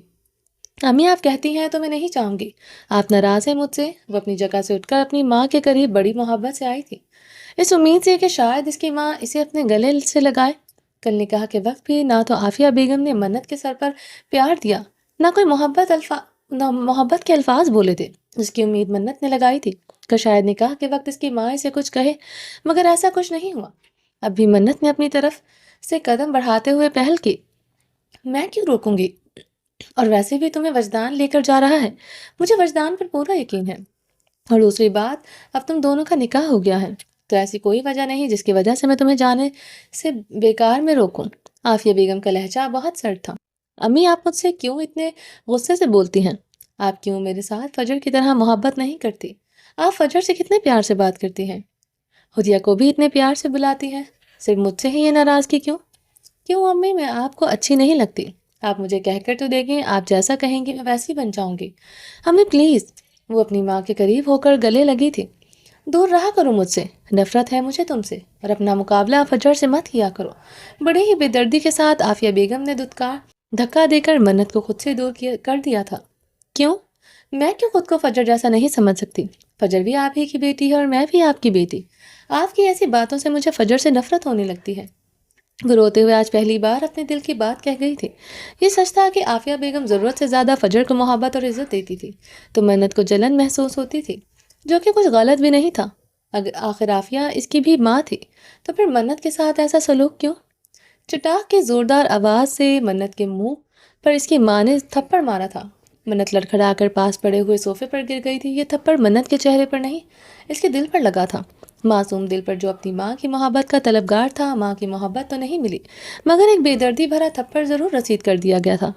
امی آپ کہتی ہیں تو میں نہیں چاہوں گی، آپ ناراض ہیں مجھ سے؟ وہ اپنی جگہ سے اٹھ کر اپنی ماں کے قریب بڑی محبت سے آئی تھی، اس امید سے کہ شاید اس کی ماں اسے اپنے گلے سے لگائے۔ کل نکاح کے وقت بھی نہ تو عافیہ بیگم نے منت کے سر پر پیار دیا، نہ کوئی محبت کے الفاظ بولے تھے، جس کی امید منت نے لگائی تھی کہ شاید نکاح کے وقت اس کی ماں اسے کچھ کہے، مگر ایسا کچھ نہیں ہوا۔ اب بھی منت نے اپنی طرف سے قدم بڑھاتے ہوئے پہل کی۔ میں کیوں روکوں گی؟ اور ویسے بھی تمہیں وجدان لے کر جا رہا ہے، مجھے وجدان پر پورا یقین ہے۔ اور دوسری بات، اب تم دونوں کا نکاح ہو گیا ہے، تو ایسی کوئی وجہ نہیں جس کی وجہ سے میں تمہیں جانے سے بیکار میں روکوں۔ عافیہ بیگم کا لہجہ بہت سرد تھا۔ امی آپ مجھ سے کیوں اتنے غصے سے بولتی ہیں؟ آپ کیوں میرے ساتھ فجر کی طرح محبت نہیں کرتی؟ آپ فجر سے کتنے پیار سے بات کرتی ہیں، حدیہ کو بھی اتنے پیار سے بلاتی ہیں، صرف مجھ سے ہی یہ ناراضگی کیوں؟ کیوں امی، میں آپ کو اچھی نہیں لگتی؟ آپ مجھے کہہ کر تو دیکھیں، آپ جیسا کہیں گی میں ویسی بن جاؤں گی۔ امی پلیز، وہ اپنی ماں کے قریب ہو کر گلے لگی تھی۔ دور رہا کرو مجھ سے، نفرت ہے مجھے تم سے، اور اپنا مقابلہ فجر سے مت کیا کرو۔ بڑے ہی بے دردی کے ساتھ عافیہ بیگم نے دھکا دے کر منت کو خود سے دور کر دیا تھا۔ کیوں؟ میں کیوں خود کو فجر جیسا نہیں سمجھ سکتی؟ فجر بھی آپ ہی کی بیٹی ہے اور میں بھی آپ کی بیٹی۔ آپ کی ایسی باتوں سے مجھے فجر سے نفرت ہونے لگتی ہے۔ وہ روتے ہوئے آج پہلی بار اپنے دل کی بات کہہ گئی تھی۔ یہ سچ تھا کہ عافیہ بیگم ضرورت سے زیادہ فجر کو محبت اور عزت دیتی تھی، تو منت کو جلن محسوس ہوتی تھی، جو کہ کچھ غلط بھی نہیں تھا۔ آخر عافیہ اس کی بھی ماں تھی، تو پھر منت کے ساتھ ایسا سلوک کیوں؟ چٹاک کی زوردار آواز سے منت کے منہ پر اس کی ماں نے تھپڑ مارا تھا۔ منت لڑکھڑا کر پاس پڑے ہوئے صوفے پر گر گئی تھی۔ یہ تھپڑ منت کے چہرے پر نہیں، اس کے دل پر لگا تھا، معصوم دل پر جو اپنی ماں کی محبت کا طلبگار تھا۔ ماں کی محبت تو نہیں ملی، مگر ایک بے دردی بھرا تھپڑ ضرور رسید کر دیا گیا تھا۔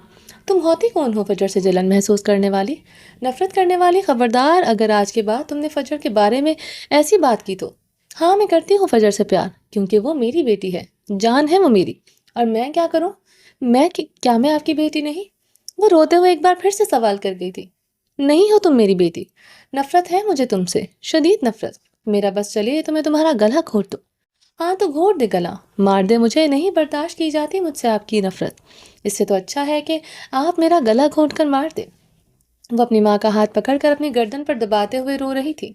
تم ہوتی کون ہو فجر سے جلن محسوس کرنے والی، نفرت کرنے والی؟ خبردار، اگر آج کے بعد تم نے فجر کے بارے میں ایسی بات کی تو۔ ہاں، میں کرتی ہوں فجر سے پیار، کیونکہ وہ میری بیٹی ہے، جان ہے وہ میری۔ اور میں کیا کروں؟ کیا میں آپ کی بیٹی نہیں؟ وہ روتے ہوئے ایک بار پھر سے سوال کر گئی تھی۔ نہیں ہو تم میری بیٹی۔ نفرت ہے مجھے تم سے، شدید نفرت۔ میرا بس چلے تو میں تمہارا گلا گھونٹ دوں۔ ہاں تو گھونٹ دے گلا، مار دے مجھے، نہیں برداشت کی جاتی مجھ سے آپ کی نفرت۔ اس سے تو اچھا ہے کہ آپ میرا گلا گھونٹ کر مار دے۔ وہ اپنی ماں کا ہاتھ پکڑ کر اپنی گردن پر دباتے ہوئے رو رہی تھی۔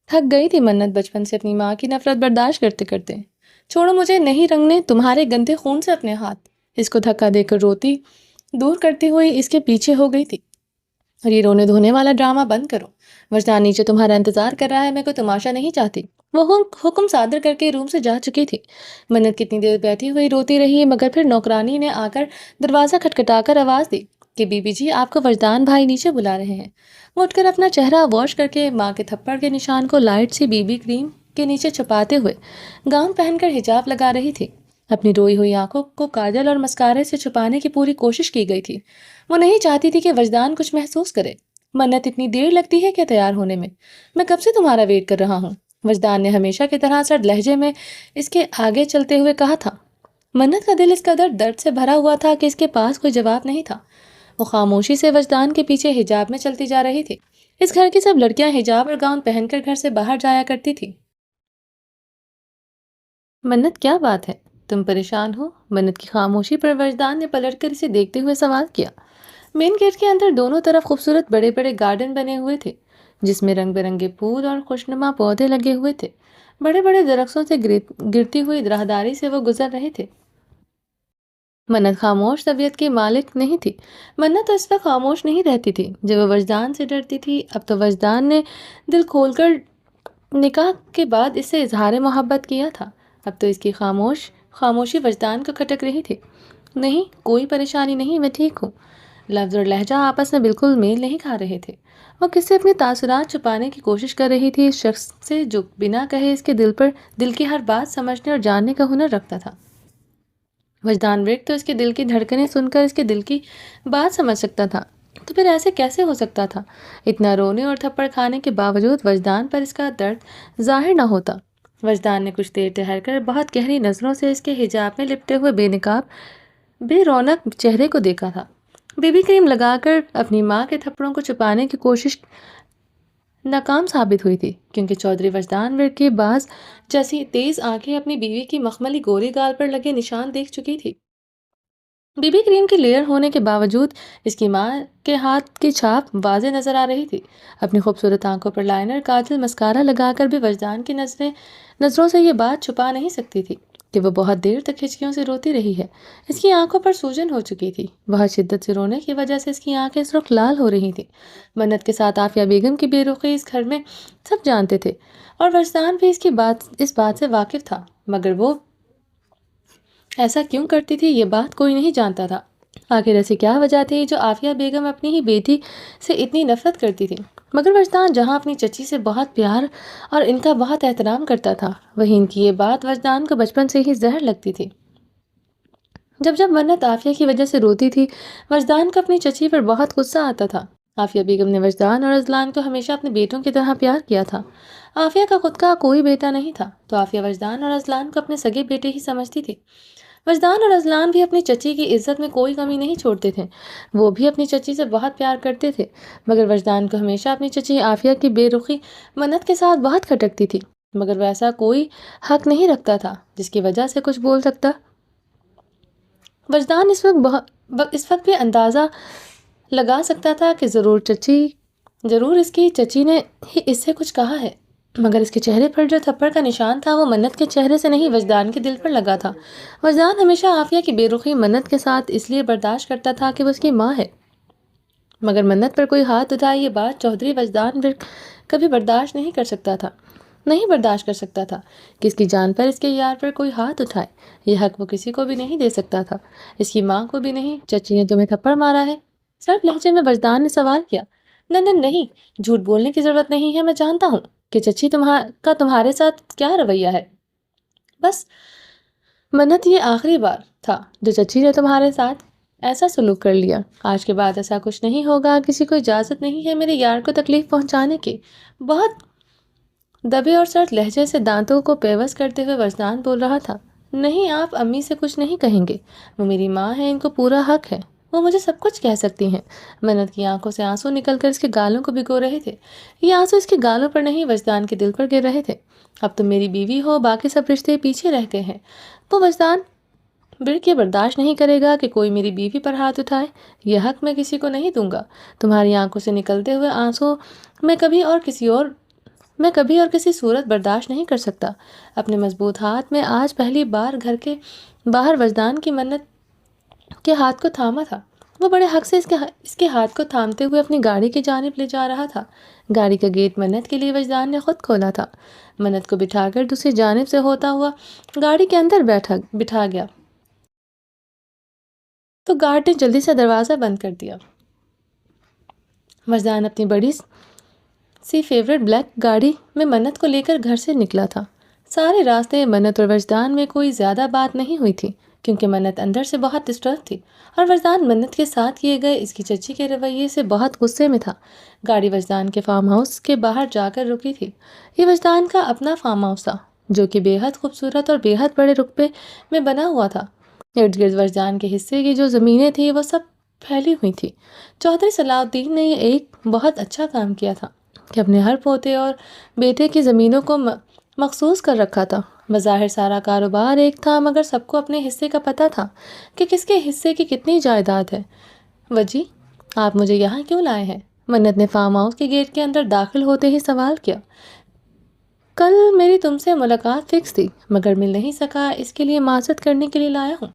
تھک گئی تھی منت بچپن سے اپنی ماں کی نفرت برداشت کرتے کرتے۔ چھوڑو مجھے، نہیں رنگنے تمہارے گندے خون سے اپنے ہاتھ۔ اس کو دھکا دے کر روتی دور کرتی ہوئی اس کے پیچھے ہو گئی تھی۔ اور یہ رونے دھونے والا ڈرامہ بند کرو، وجدان نیچے تمہارا انتظار کر رہا ہے، میں کوئی تماشا نہیں چاہتی۔ وہ حکم صادر کر کے روم سے جا چکی تھی۔ منت کتنی دیر بیٹھی ہوئی روتی رہی، مگر پھر نوکرانی نے آ کر دروازہ کھٹکھٹا کر آواز دی کہ بی بی جی، آپ کو وجدان بھائی نیچے بلا رہے ہیں۔ وہ اٹھ کر اپنا چہرہ واش کر کے ماں کے تھپڑ کے نشان کو لائٹ سی بی بی کریم کے نیچے چھپاتے ہوئے گاؤن پہن کر حجاب لگا رہی تھی۔ اپنی روئی ہوئی آنکھوں کو کاجل اور مسکارے سے چھپانے کی پوری کوشش کی گئی تھی۔ وہ نہیں چاہتی تھی کہ وجدان کچھ محسوس کرے۔ منت، اتنی دیر لگتی ہے کیا تیار ہونے میں کب سے تمہارا ویٹ کر رہا ہوں، وجدان نے ہمیشہ کی طرح سرد لہجے میں اس کے آگے چلتے ہوئے کہا تھا۔ منت کا دل اس قدر درد سے بھرا ہوا تھا کہ اس کے پاس کوئی جواب نہیں تھا۔ وہ خاموشی سے وجدان کے پیچھے حجاب میں چلتی جا رہی تھی۔ اس گھر کی سب لڑکیاں حجاب اور گاؤن پہن کر گھر سے باہر جایا کرتی تھی۔ منت، کیا بات ہے، تم پریشان ہو؟ منت کی خاموشی پر وجدان نے پلٹ کر اسے دیکھتے ہوئے سوال کیا۔ مین گیٹ کے اندر دونوں طرف خوبصورت بڑے بڑے گارڈن بنے ہوئے تھے، جس میں رنگ برنگے پھول اور خوشنما پودے لگے ہوئے تھے۔ بڑے بڑے درختوں سے گرتی ہوئی راہداری سے وہ گزر رہے تھے۔ منت خاموش طبیعت کی مالک نہیں تھی۔ منت اس وقت خاموش نہیں رہتی تھی جب وہ وجدان سے ڈرتی تھی۔ اب تو وجدان نے دل کھول کر نکاح کے بعد اس سے اظہار محبت کیا تھا۔ اب تو اس کی خاموشی وجدان کو کھٹک رہی تھی۔ نہیں، کوئی پریشانی نہیں، میں ٹھیک ہوں۔ لفظ اور لہجہ آپس میں بالکل میل نہیں کھا رہے تھے۔ وہ کس سے اپنی تاثرات چھپانے کی کوشش کر رہی تھی، اس شخص سے جو بنا کہے اس کے دل کی ہر بات سمجھنے اور جاننے کا ہنر رکھتا تھا۔ وجدان ورک تو اس کے دل کی دھڑکنیں سن کر اس کے دل کی بات سمجھ سکتا تھا، تو پھر ایسے کیسے ہو سکتا تھا؟ اتنا رونے اور تھپڑ کھانے کے باوجود وجدان پر اس کا درد ظاہر نہ ہوتا۔ وجدان نے کچھ دیر ٹھہر کر بہت گہری نظروں سے اس کے حجاب میں لپٹے ہوئے بے نقاب بے رونق چہرے کو دیکھا تھا۔ بی بی کریم لگا کر اپنی ماں کے تھپڑوں کو چھپانے کی کوشش ناکام ثابت ہوئی تھی، کیونکہ چودھری وجدان ورک کی باز جیسی تیز آنکھیں اپنی بیوی کی مخملی گوری گال پر لگے نشان دیکھ چکی تھی۔ بی بی کریم کی لیئر ہونے کے باوجود اس کی ماں کے ہاتھ کی چھاپ واضح نظر آ رہی تھی۔ اپنی خوبصورت آنکھوں پر لائنر، کاجل، مسکارا لگا کر بھی وجدان کی نظروں سے یہ بات چھپا نہیں سکتی تھی کہ وہ بہت دیر تک ہچکیوں سے روتی رہی ہے۔ اس کی آنکھوں پر سوجن ہو چکی تھی۔ بہت شدت سے رونے کی وجہ سے اس کی آنکھیں اس وقت لال ہو رہی تھیں۔ منت کے ساتھ عافیہ بیگم کی بے رخی اس گھر میں سب جانتے تھے، اور وجدان بھی اس بات سے واقف تھا، مگر وہ ایسا کیوں کرتی تھی یہ بات کوئی نہیں جانتا تھا۔ آخر ایسی کیا وجہ تھی جو عافیہ بیگم اپنی ہی بیٹی سے اتنی نفرت کرتی تھی؟ مگر وجدان جہاں اپنی چچی سے بہت پیار اور ان کا بہت احترام کرتا تھا، وہیں ان کی یہ بات وجدان کو بچپن سے ہی زہر لگتی تھی۔ جب منت عافیہ کی وجہ سے روتی تھی، وجدان کو اپنی چچی پر بہت غصہ آتا تھا۔ عافیہ بیگم نے وجدان اور اذلان کو ہمیشہ اپنے بیٹوں کی طرح پیار کیا تھا۔ عافیہ کا خود کا کوئی بیٹا نہیں تھا، تو عافیہ وجدان اور اذلان کو اپنے سگے بیٹے ہی سمجھتی تھی۔ وجدان اور اذلان بھی اپنی چچی کی عزت میں کوئی کمی نہیں چھوڑتے تھے، وہ بھی اپنی چچی سے بہت پیار کرتے تھے، مگر وجدان کو ہمیشہ اپنی چچی عافیہ کی بے رخی منت کے ساتھ بہت کھٹکتی تھی، مگر وہ ایسا کوئی حق نہیں رکھتا تھا جس کی وجہ سے کچھ بول سکتا۔ وجدان اس وقت بھی اندازہ لگا سکتا تھا کہ ضرور اس کی چچی نے ہی اس سے کچھ کہا ہے، مگر اس کے چہرے پر جو تھپڑ کا نشان تھا وہ منت کے چہرے سے نہیں، وجدان کے دل پر لگا تھا۔ وجدان ہمیشہ عافیہ کی بے رخی منت کے ساتھ اس لیے برداشت کرتا تھا کہ وہ اس کی ماں ہے، مگر منت پر کوئی ہاتھ اٹھائے یہ بات چودھری وجدان کبھی برداشت نہیں کر سکتا تھا کہ اس کی جان پر، اس کے یار پر کوئی ہاتھ اٹھائے۔ یہ حق وہ کسی کو بھی نہیں دے سکتا تھا، اس کی ماں کو بھی نہیں۔ چچی نے تمہیں تھپڑ مارا ہے؟ سرد لہجے میں وجدان نے سوال کیا۔ نہیں، جھوٹ بولنے کی ضرورت نہیں ہے، میں جانتا ہوں کہ چچی کا تمہارے ساتھ کیا رویہ ہے۔ بس منت، یہ آخری بار تھا جو چچی نے تمہارے ساتھ ایسا سلوک کر لیا، آج کے بعد ایسا کچھ نہیں ہوگا۔ کسی کو اجازت نہیں ہے میرے یار کو تکلیف پہنچانے کی۔ بہت دبے اور سرد لہجے سے دانتوں کو پیوست کرتے ہوئے وجدان بول رہا تھا۔ نہیں، آپ امی سے کچھ نہیں کہیں گے، وہ میری ماں ہے، ان کو پورا حق ہے، وہ مجھے سب کچھ کہہ سکتی ہیں۔ منت کی آنکھوں سے آنسو نکل کر اس کے گالوں کو بھگو رہے تھے۔ یہ آنسو اس کے گالوں پر نہیں، وجدان کے دل پر گر رہے تھے۔ اب تم میری بیوی ہو، باقی سب رشتے پیچھے رہ گئے ہیں۔ وہ وجدان برک یہ برداشت نہیں کرے گا کہ کوئی میری بیوی پر ہاتھ اٹھائے۔ یہ حق میں کسی کو نہیں دوں گا۔ تمہاری آنکھوں سے نکلتے ہوئے آنسو میں کبھی اور کسی صورت برداشت نہیں کر سکتا۔ اپنے مضبوط ہاتھ میں آج پہلی بار گھر کے باہر وجدان کی منت کے ہاتھ کو تھاما تھا۔ وہ بڑے حق سے اس کے ہاتھ کو تھامتے ہوئے اپنی گاڑی کی جانب لے جا رہا تھا۔ گاڑی کا گیٹ منت کے لیے وجدان نے خود کھولا تھا۔ منت کو بٹھا کر دوسری جانب سے ہوتا ہوا گاڑی کے اندر بٹھا گیا تو گارڈ نے جلدی سے دروازہ بند کر دیا۔ وجدان اپنی بڑی سی فیورٹ بلیک گاڑی میں منت کو لے کر گھر سے نکلا تھا۔ سارے راستے منت اور وجدان میں کوئی زیادہ بات نہیں ہوئی تھی، کیونکہ منت اندر سے بہت ڈسٹرب تھی، اور وجدان منت کے ساتھ کیے گئے اس کی چچی کے رویے سے بہت غصے میں تھا۔ گاڑی وجدان کے فارم ہاؤس کے باہر جا کر رکی تھی۔ یہ وجدان کا اپنا فارم ہاؤس تھا، جو کہ بے حد خوبصورت اور بے حد بڑے رقبے میں بنا ہوا تھا۔ ارد گرد وجدان کے حصے کی جو زمینیں تھیں وہ سب پھیلی ہوئی تھیں۔ چودھری صلاح الدین نے یہ ایک بہت اچھا کام کیا تھا کہ اپنے ہر پوتے اور بیٹے کی زمینوں کو مخصوص کر رکھا تھا۔ بظاہر سارا کاروبار ایک تھا، مگر سب کو اپنے حصے کا پتہ تھا کہ کس کے حصے کی کتنی جائیداد ہے۔ وجی، آپ مجھے یہاں کیوں لائے ہیں؟ منت نے فارم ہاؤس کے گیٹ کے اندر داخل ہوتے ہی سوال کیا۔ کل میری تم سے ملاقات فکس تھی مگر مل نہیں سکا، اس کے لیے معذرت کرنے کے لیے لایا ہوں۔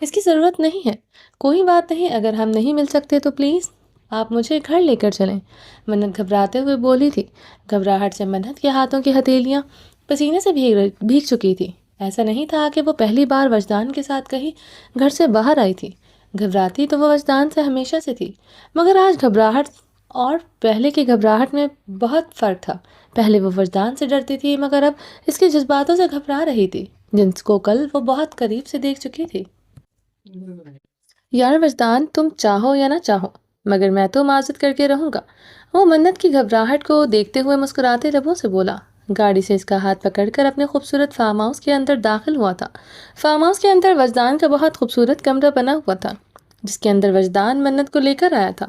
اس کی ضرورت نہیں ہے، کوئی بات نہیں، اگر ہم نہیں مل سکتے تو پلیز آپ مجھے گھر لے کر چلیں، منت گھبراتے ہوئے بولی تھی۔ گھبراہٹ سے منت کے ہاتھوں کی ہتھیلیاں پسینے سے بھیگ چکی تھی۔ ایسا نہیں تھا کہ وہ پہلی بار وجدان کے ساتھ کہیں گھر سے باہر آئی تھی، گھبراتی تو وہ وجدان سے ہمیشہ سے تھی، مگر آج گھبراہٹ اور پہلے کی گھبراہٹ میں بہت فرق تھا۔ پہلے وہ وجدان سے ڈرتی تھی مگر اب اس کے جذباتوں سے گھبرا رہی تھی جن کو کل وہ بہت قریب سے دیکھ چکی تھی۔ یار وجدان، تم چاہو یا نہ چاہو مگر میں تو معذرت کر کے رہوں گا، وہ منت کی گھبراہٹ کو دیکھتے ہوئے مسکراتے لبوں سے بولا۔ گاڑی سے اس کا ہاتھ پکڑ کر اپنے خوبصورت فارم ہاؤس کے اندر داخل ہوا تھا۔ فارم ہاؤس کے اندر وجدان کا بہت خوبصورت کمرہ بنا ہوا تھا جس کے اندر وجدان منت کو لے کر آیا تھا۔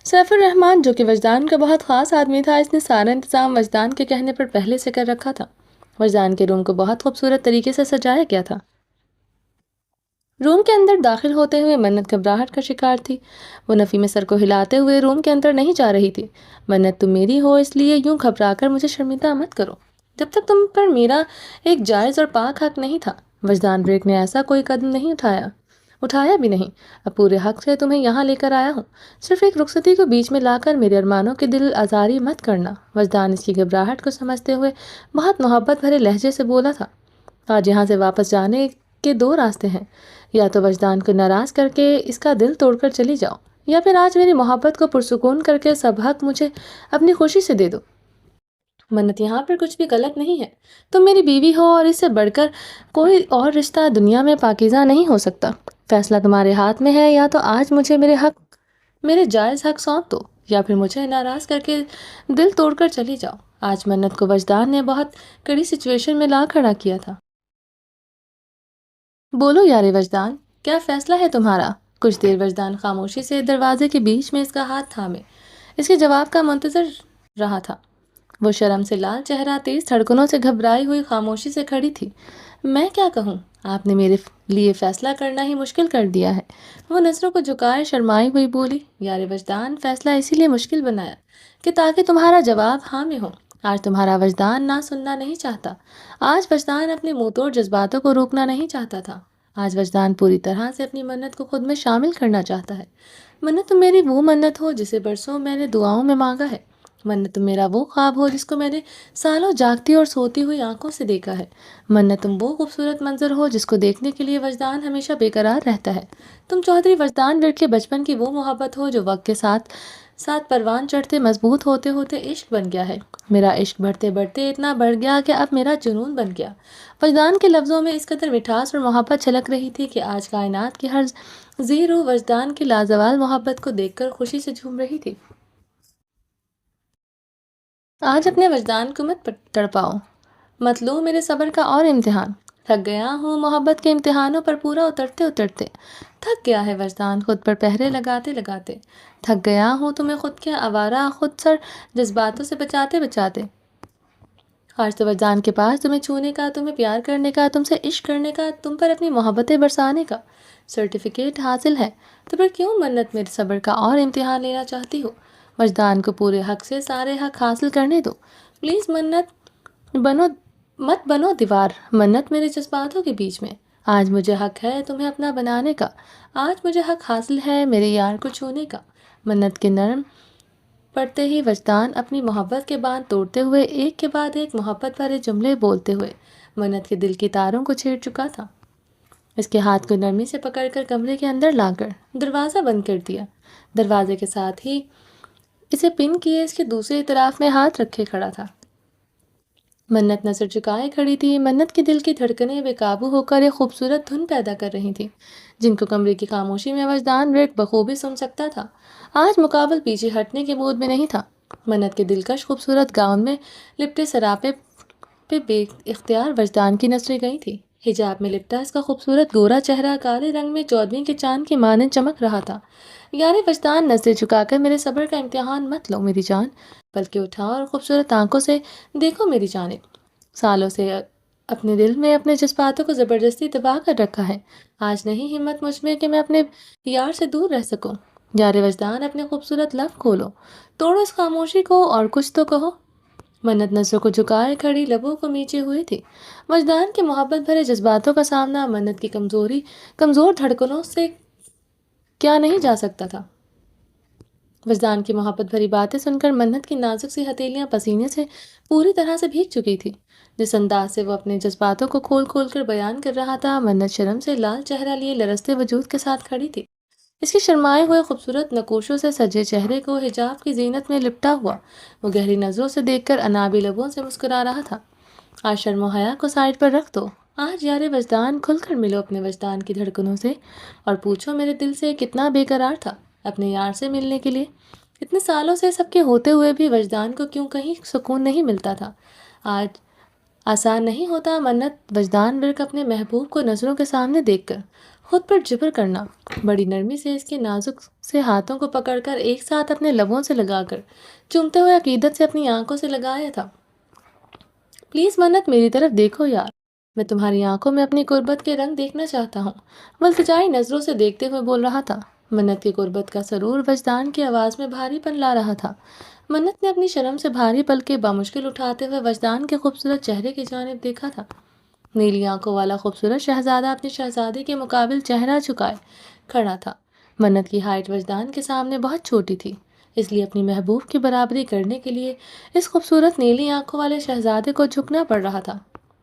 سیف الرحمان جو کہ وجدان کا بہت خاص آدمی تھا، اس نے سارا انتظام وجدان کے کہنے پر پہلے سے کر رکھا تھا۔ وجدان کے روم کو بہت خوبصورت طریقے سے سجایا گیا تھا۔ روم کے اندر داخل ہوتے ہوئے منت گھبراہٹ کا شکار تھی۔ وہ نفی میں سر کو ہلاتے ہوئے روم کے اندر نہیں جا رہی تھی۔ منت، تم میری ہو، اس لیے یوں گھبرا کر مجھے شرمندہ مت کرو۔ جب تک تم پر میرا ایک جائز اور پاک حق نہیں تھا، وجدان بریک نے ایسا کوئی قدم نہیں اٹھایا بھی نہیں۔ اب پورے حق سے تمہیں یہاں لے کر آیا ہوں، صرف ایک رخصتی کو بیچ میں لا کر میرے ارمانوں کی دل آزاری مت کرنا۔ وجدان اس کی گھبراہٹ کو سمجھتے ہوئے بہت محبت بھرے لہجے سے بولا تھا۔ آج یہاں سے واپس جانے کے دو راستے ہیں، یا تو وجدان کو ناراض کر کے اس کا دل توڑ کر چلی جاؤ، یا پھر آج میری محبت کو پرسکون کر کے سب حق مجھے اپنی خوشی سے دے دو۔ منت، یہاں پر کچھ بھی غلط نہیں ہے، تم میری بیوی ہو اور اس سے بڑھ کر کوئی اور رشتہ دنیا میں پاکیزہ نہیں ہو سکتا۔ فیصلہ تمہارے ہاتھ میں ہے، یا تو آج مجھے میرے جائز حق سونپ دو یا پھر مجھے ناراض کر کے دل توڑ کر چلی جاؤ۔ آج منت کو وجدان نے بہت کڑی سچویشن میں لا کھڑا کیا تھا۔ بولو یار وجدان، کیا فیصلہ ہے تمہارا؟ کچھ دیر وجدان خاموشی سے دروازے کے بیچ میں اس کا ہاتھ تھامے اس کے جواب کا منتظر رہا تھا۔ وہ شرم سے لال چہرہ، تیز دھڑکنوں سے گھبرائی ہوئی خاموشی سے کھڑی تھی۔ میں کیا کہوں، آپ نے میرے لیے فیصلہ کرنا ہی مشکل کر دیا ہے، وہ نظروں کو جھکائے شرمائی ہوئی بولی۔ یار وجدان، فیصلہ اسی لیے مشکل بنایا کہ تاکہ تمہارا جواب ہاں میں ہو۔ آج تمہارا وجدان نہ سننا نہیں چاہتا، آج وجدان اپنے منہ توڑ جذباتوں کو روکنا نہیں چاہتا تھا، آج وجدان پوری طرح سے اپنی منت کو خود میں شامل کرنا چاہتا ہے۔ منت، تم میری وہ منت ہو جسے برسوں میں نے دعاؤں میں مانگا ہے۔ منت، تم میرا وہ خواب ہو جس کو میں نے سالوں جاگتی اور سوتی ہوئی آنکھوں سے دیکھا ہے۔ منت، تم وہ خوبصورت منظر ہو جس کو دیکھنے کے لیے وجدان ہمیشہ بے قرار رہتا ہے۔ تم چودھری وجدان ورک کے بچپن کی وہ محبت ہو جو وقت کے ساتھ ساتھ پروان چڑھتے مضبوط ہوتے ہوتے عشق بن گیا ہے۔ میرا عشق بڑھتے بڑھتے اتنا بڑھ گیا کہ اب میرا جنون بن گیا۔ وجدان کے لفظوں میں اس قدر مٹھاس اور محبت چھلک رہی تھی کہ آج کائنات کی ہر ذی روح وجدان کی لازوال محبت کو دیکھ کر خوشی سے جھوم رہی تھی۔ آج اپنے وجدان کو مت تڑپاؤ، مت لو میرے صبر کا اور امتحان۔ تھک گیا ہوں محبت کے امتحانوں پر پورا اترتے اترتے، تھک گیا ہے وجدان خود پر پہرے لگاتے لگاتے، تھک گیا ہوں تمہیں خود کے آوارہ خود سر جذباتوں سے بچاتے بچاتے۔ آج تو وجدان کے پاس تمہیں چھونے کا، تمہیں پیار کرنے کا، تم سے عشق کرنے کا، تم پر اپنی محبتیں برسانے کا سرٹیفکیٹ حاصل ہے، تو پھر کیوں منت میرے صبر کا اور امتحان لینا چاہتی ہو؟ وجدان کو پورے حق سے سارے حق حاصل کرنے دو پلیز۔ مت بنو دیوار منت میرے جذباتوں کے بیچ میں۔ آج مجھے حق ہے تمہیں اپنا بنانے کا، آج مجھے حق حاصل ہے میرے یار کو چھونے کا۔ منت کے نرم پڑھتے ہی وجدان اپنی محبت کے باندھ توڑتے ہوئے ایک کے بعد ایک محبت بھرے جملے بولتے ہوئے منت کے دل کی تاروں کو چھیڑ چکا تھا۔ اس کے ہاتھ کو نرمی سے پکڑ کر کمرے کے اندر لا کر دروازہ بند کر دیا۔ دروازے کے ساتھ ہی اسے پن کیے اس کے دوسری طرف میں ہاتھ رکھے کھڑا تھا۔ منت نظر چکائے کھڑی تھی۔ منت کے دل کی دھڑکنیں بے قابو ہو کر ایک خوبصورت دھن پیدا کر رہی تھی جن کو کمرے کی خاموشی میں وجدان ریک بخوبی سن سکتا تھا۔ آج مقابل پیچھے ہٹنے کے موڈ میں نہیں تھا۔ منت کے دلکش خوبصورت گاؤن میں لپٹے سراپے پہ بے اختیار وجدان کی نظریں گئی تھی۔ حجاب میں لپٹا اس کا خوبصورت گورا چہرہ کالے رنگ میں 14ویں کے چاند کی مانند چمک رہا تھا۔ یار وجدان، نظریں جھکا کر میرے صبر کا امتحان مت لو میری جان، بلکہ اٹھاؤ اور خوبصورت آنکھوں سے دیکھو میری جانب۔ سالوں سے اپنے دل میں اپنے جذباتوں کو زبردستی دبا کر رکھا ہے، آج نہیں ہمت مجھ میں کہ میں اپنے یار سے دور رہ سکوں۔ یار وجدان، اپنے خوبصورت لب کھولو، توڑو اس خاموشی کو اور کچھ تو کہو۔ منت نظروں کو جھکائے کھڑی، لبوں کو میچے ہوئی تھی۔ وجدان کے محبت بھرے جذباتوں کا سامنا منت کی کمزور دھڑکنوں سے کیا نہیں جا سکتا تھا۔ وجدان کی محبت بھری باتیں سن کر منت کی نازک سی ہتھیلیاں پسینے سے پوری طرح سے بھیگ چکی تھی۔ جس انداز سے وہ اپنے جذباتوں کو کھول کھول کر بیان کر رہا تھا، منت شرم سے لال چہرہ لیے لرزتے وجود کے ساتھ کھڑی تھی۔ اس کے شرمائے ہوئے خوبصورت نقوشوں سے سجے چہرے کو حجاب کی زینت میں لپٹا ہوا وہ گہری نظروں سے دیکھ کر انابی لبوں سے مسکرا رہا تھا۔ آج شرم و حیا کو سائڈ پر رکھ دو۔ آج یار وجدان کھل کر ملو اپنے وجدان کی دھڑکنوں سے اور پوچھو میرے دل سے کتنا بے قرار تھا اپنے یار سے ملنے کے لیے۔ اتنے سالوں سے سب کے ہوتے ہوئے بھی وجدان کو کیوں کہیں سکون نہیں ملتا تھا۔ آج آسان نہیں ہوتا منت وجدان ورک اپنے محبوب کو نظروں کے سامنے دیکھ کر خود پر جبر کرنا۔ بڑی نرمی سے اس کے نازک سے ہاتھوں کو پکڑ کر ایک ساتھ اپنے لبوں سے لگا کر چومتے ہوئے عقیدت سے اپنی آنکھوں سے لگایا تھا۔ پلیز منت میری طرف دیکھو یار، میں تمہاری آنکھوں میں اپنی قربت کے رنگ دیکھنا چاہتا ہوں، وہ التجائی نظروں سے دیکھتے ہوئے بول رہا تھا۔ منت کی قربت کا سرور وجدان کی آواز میں بھاری پن لا رہا تھا۔ منت نے اپنی شرم سے بھاری پلکیں بامشکل اٹھاتے ہوئے وجدان کے خوبصورت چہرے کی جانب دیکھا تھا۔ نیلی آنکھوں والا خوبصورت شہزادہ اپنی شہزادی کے مقابل چہرہ جھکائے کھڑا تھا۔ منت کی ہائٹ وجدان کے سامنے بہت چھوٹی تھی، اس لیے اپنی محبوب کی برابری کرنے کے لیے اس خوبصورت نیلی آنکھوں والے شہزادے کو جھکنا پڑ رہا تھا۔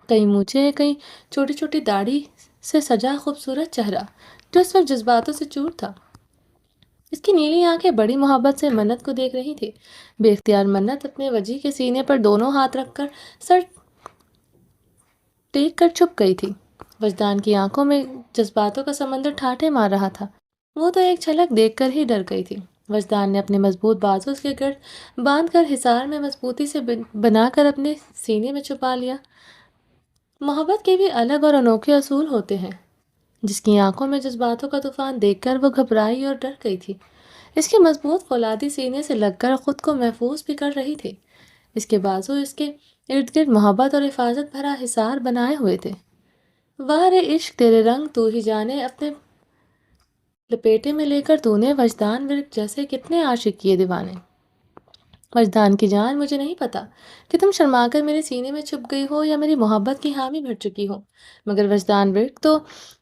کئی مونچھیں، کئی چھوٹی چھوٹی داڑھی سے سجا خوبصورت چہرہ جو اس وقت جذباتوں سے چور تھا۔ اس کی نیلی آنکھیں بڑی محبت سے منت کو دیکھ رہی تھی۔ بے اختیار منت اپنے وجی کے سینے پر دونوں ہاتھ رکھ کر سر ٹیک کر چھپ گئی تھی۔ وجدان کی آنکھوں میں جذباتوں کا سمندر ٹھاٹھے مار رہا تھا۔ وہ تو ایک جھلک دیکھ کر ہی ڈر گئی تھی۔ وجدان نے اپنے مضبوط بازو اس کے گرد باندھ کر حصار میں مضبوطی سے بنا کر اپنے سینے میں چھپا لیا۔ محبت کے بھی الگ اور انوکھے اصول ہوتے ہیں۔ جس کی آنکھوں میں جذباتوں کا طوفان دیکھ کر وہ گھبرائی اور ڈر گئی تھی۔ اس کے مضبوط فولادی سینے سے لگ کر خود کو محفوظ بھی کر رہی تھی۔ اس کے بازو اس کے ارد گرد محبت اور حفاظت بھرا حصار بنائے ہوئے تھے۔ واہ رے عشق تیرے رنگ تو ہی جانے، اپنے لپیٹے میں لے کر تو نے وجدان ورک جیسے کتنے عاشق کیے دیوانے۔ وجدان کی جان، مجھے نہیں پتا کہ تم شرما کر میرے سینے میں چھپ گئی ہو یا میری محبت کی حامی بھر چکی ہو، مگر وجدان ورک تو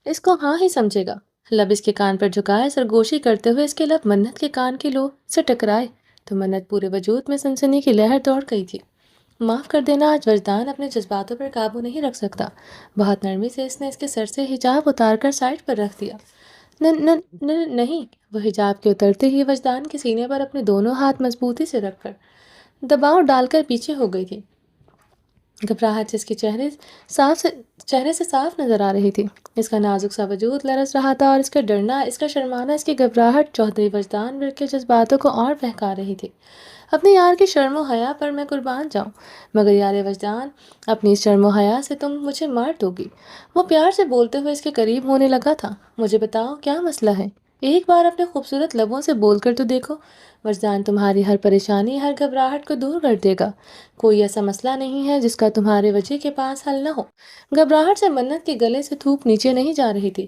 اس کو ہاں ہی سمجھے گا۔ لب اس کے کان پر جھکائے سرگوشی کرتے ہوئے اس کے لب منت کے کان کی لو سے ٹکرائے تو منت پورے وجود میں سنسنی کی لہر دوڑ گئی تھی۔ معاف کر دینا، آج وجدان اپنے جذباتوں پر قابو نہیں رکھ سکتا۔ بہت نرمی سے اس نے اس کے سر سے حجاب اتار کر سائڈ پر رکھ دیا۔ نہیں، وہ حجاب کے اترتے ہی وجدان کے سینے پر اپنے دونوں ہاتھ مضبوطی سے رکھ کر دباؤ ڈال کر پیچھے ہو گئی تھی۔ گھبراہٹ اس کے چہرے سے صاف نظر آ رہی تھی۔ اس کا نازک سا وجود لرز رہا تھا اور اس کا ڈرنا، اس کا شرمانا، اس کی گھبراہٹ چودھری وجدان ورک کے جذباتوں کو اور بہکا رہی تھی۔ اپنے یار کی شرم و حیا پر میں قربان جاؤں، مگر یار وجدان، اپنی اس شرم و حیا سے تم مجھے مار دو گی۔ وہ پیار سے بولتے ہوئے اس کے قریب ہونے لگا تھا۔ مجھے بتاؤ کیا مسئلہ ہے، ایک بار اپنے خوبصورت لبوں سے بول کر تو دیکھو۔ وجدان تمہاری ہر پریشانی، ہر گھبراہٹ کو دور کر دے گا۔ کوئی ایسا مسئلہ نہیں ہے جس کا تمہارے وجہ کے پاس حل نہ ہو۔ گھبراہٹ سے منت کے گلے سے تھوک نیچے نہیں جا رہی تھی۔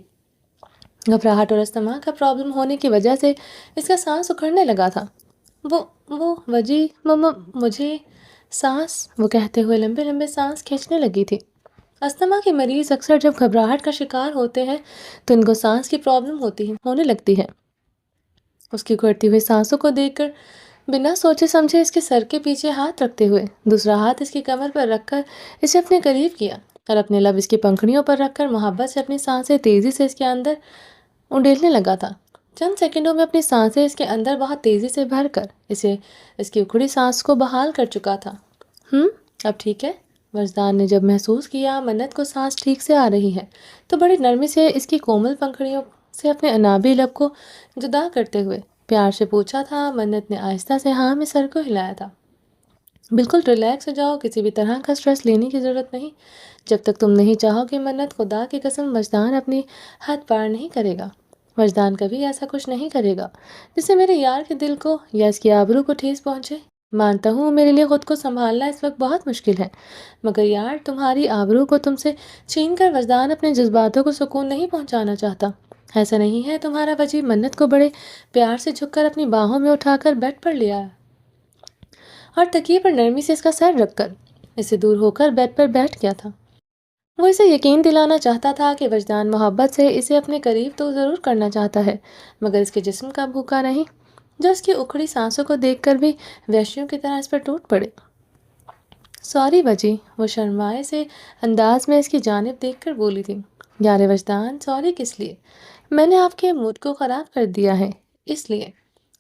گھبراہٹ اور استما کا پرابلم ہونے کی وجہ سے اس کا سانس اکھڑنے لگا تھا۔ وہ وجی مجھے سانس، وہ کہتے ہوئے لمبے لمبے سانس کھینچنے لگی تھی۔ استما کے مریض اکثر جب گھبراہٹ کا شکار ہوتے ہیں تو ان کو سانس کی پرابلم ہونے لگتی ہے۔ اس کی اکھڑتی ہوئی سانسوں کو دیکھ کر بنا سوچے سمجھے اس کے سر کے پیچھے ہاتھ رکھتے ہوئے دوسرا ہاتھ اس کی کمر پر رکھ کر اسے اپنے قریب کیا اور اپنے لب اس کی پنکھڑیوں پر رکھ کر محبت سے اپنی سانسیں تیزی سے اس کے اندر انڈیلنے لگا تھا۔ چند سیکنڈوں میں اپنی سانسیں اس کے اندر بہت تیزی سے بھر کر اسے اس کی اکھڑی سانس کو بحال کر چکا تھا۔ اب ٹھیک ہے؟ وجدان نے جب محسوس کیا منت کو سانس ٹھیک سے آ رہی ہے تو بڑی نرمی سے اس کی کومل پنکھڑیوں سے اپنے انابی لب کو جدا کرتے ہوئے پیار سے پوچھا تھا۔ منت نے آہستہ سے ہاں میں سر کو ہلایا تھا۔ بالکل ریلیکس ہو جاؤ، کسی بھی طرح کا سٹریس لینے کی ضرورت نہیں۔ جب تک تم نہیں چاہو کہ منت، خدا کی قسم وجدان اپنی حد پار نہیں کرے گا۔ وجدان کبھی ایسا کچھ نہیں کرے گا جس سے میرے یار کے دل کو یا اس کی آبرو کو ٹھیس پہنچے۔ مانتا ہوں میرے لیے خود کو سنبھالنا اس وقت بہت مشکل ہے، مگر یار تمہاری آبرو کو تم سے چھین کر وجدان اپنے جذباتوں کو سکون نہیں پہنچانا چاہتا۔ ایسا نہیں ہے۔ تمہارا وجی منت کو بڑے پیار سے جھک کر اپنی باہوں میں اٹھا کر بیڈ پر لے آیا اور تکیے پر نرمی سے اس کا سر رکھ کر اسے دور ہو کر بیڈ پر بیٹھ گیا تھا۔ وہ اسے یقین دلانا چاہتا تھا کہ وجدان محبت سے اسے اپنے قریب تو ضرور کرنا چاہتا ہے، مگر اس کے جسم کا بھوکا نہیں، جو اس کی اکھڑی سانسوں کو دیکھ کر بھی وحشیوں کی طرح اس پر ٹوٹ پڑے۔ سوری بجی، وہ شرمائے سے انداز میں اس کی جانب دیکھ کر بولی تھی۔ یار وجدان، سوری کس لیے؟ میں نے آپ کے موڈ کو خراب کر دیا ہے، اس لیے۔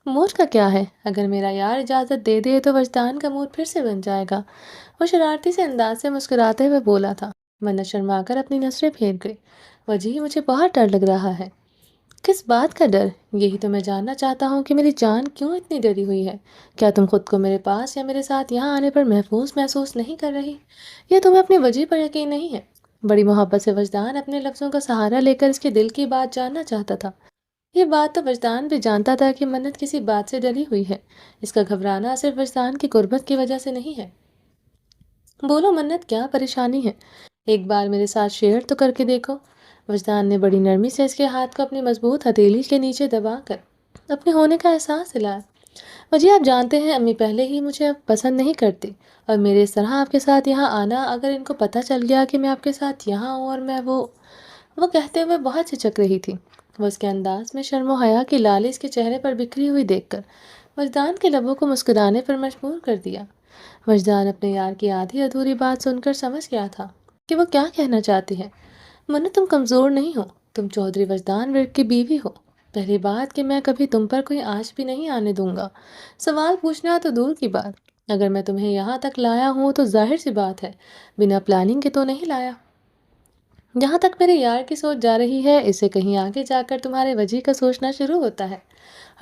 موڈ کا کیا ہے؟ اگر میرا یار اجازت دے دے تو وجدان کا موڈ پھر سے بن جائے گا، وہ شرارتی سے انداز سے مسکراتے ہوئے بولا تھا۔ منت شرما کر اپنی نظریں پھیر گئی۔ وجی، مجھے بہت ڈر لگ رہا ہے۔ کس بات کا ڈر؟ یہی تو میں جاننا چاہتا ہوں کہ میری جان کیوں اتنی ڈری ہوئی ہے؟ کیا تم خود کو میرے پاس یا میرے ساتھ یہاں آنے پر محسوس نہیں کر رہی؟ یا تمہیں اپنی وجہ پر یقین نہیں ہے؟ بڑی محبت سے وجدان اپنے لفظوں کا سہارا لے کر اس کے دل کی بات جاننا چاہتا تھا۔ یہ بات تو وجدان بھی جانتا تھا کہ منت کسی بات سے ڈری ہوئی ہے، اس کا گھبرانا صرف وجدان کی قربت کی وجہ سے نہیں ہے۔ بولو منت، کیا پریشانی ہے؟ ایک بار میرے ساتھ شیئر تو کر کے دیکھو۔ وجدان نے بڑی نرمی سے اس کے ہاتھ کو اپنی مضبوط ہتھیلی کے نیچے دبا کر اپنے ہونے کا احساس دلایا۔ وجی، آپ جانتے ہیں امی پہلے ہی مجھے اب پسند نہیں کرتی، اور میرے اس طرح آپ کے ساتھ یہاں آنا، اگر ان کو پتہ چل گیا کہ میں آپ کے ساتھ یہاں ہوں اور میں وہ کہتے ہوئے بہت ہچک رہی تھی۔ وہ اس کے انداز میں شرم و حیا کی لالی اس کے چہرے پر بکھری ہوئی دیکھ کر وجدان کے لبوں کو مسکرانے پر مجبور کر دیا۔ وجدان اپنے یار کی آدھی ادھوری بات سن کر سمجھ گیا تھا کہ وہ کیا کہنا چاہتی ہے۔ منت، تم کمزور نہیں ہو، تم چودھری وجدان ورک کی بیوی ہو۔ پہلی بات کہ میں کبھی تم پر کوئی آنچ بھی نہیں آنے دوں گا۔ سوال پوچھنا تو دور کی بات، اگر میں تمہیں یہاں تک لایا ہوں تو ظاہر سی بات ہے بنا پلاننگ کے تو نہیں لایا۔ جہاں تک میرے یار کی سوچ جا رہی ہے، اسے کہیں آگے جا کر تمہارے وجہ کا سوچنا شروع ہوتا ہے۔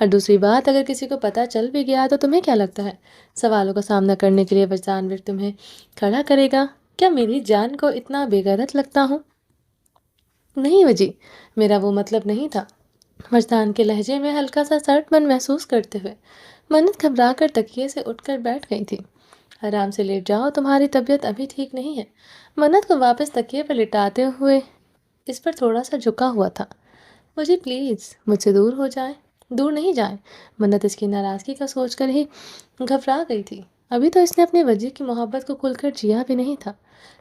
اور دوسری بات، اگر کسی کو پتہ چل بھی گیا تو تمہیں کیا لگتا ہے سوالوں کا سامنا کرنے کے لیے وجدان ورک تمہیں کھڑا کرے گا؟ کیا میری جان کو اتنا بے غیرت لگتا ہوں؟ نہیں وجی، میرا وہ مطلب نہیں تھا، وجدان کے لہجے میں ہلکا سا سرد من محسوس کرتے ہوئے منت گھبرا کر تکیے سے اٹھ کر بیٹھ گئی تھی۔ آرام سے لیٹ جاؤ، تمہاری طبیعت ابھی ٹھیک نہیں ہے۔ منت کو واپس تکیے پر لٹاتے ہوئے اس پر تھوڑا سا جھکا ہوا تھا۔ وجی پلیز مجھ سے دور ہو جائیں، دور نہیں جائیں۔ منت اس کی ناراضگی کا سوچ کر ہی گھبرا گئی تھی۔ ابھی تو اس نے اپنی وجہ کی محبت کو کھل کر جیا بھی نہیں تھا،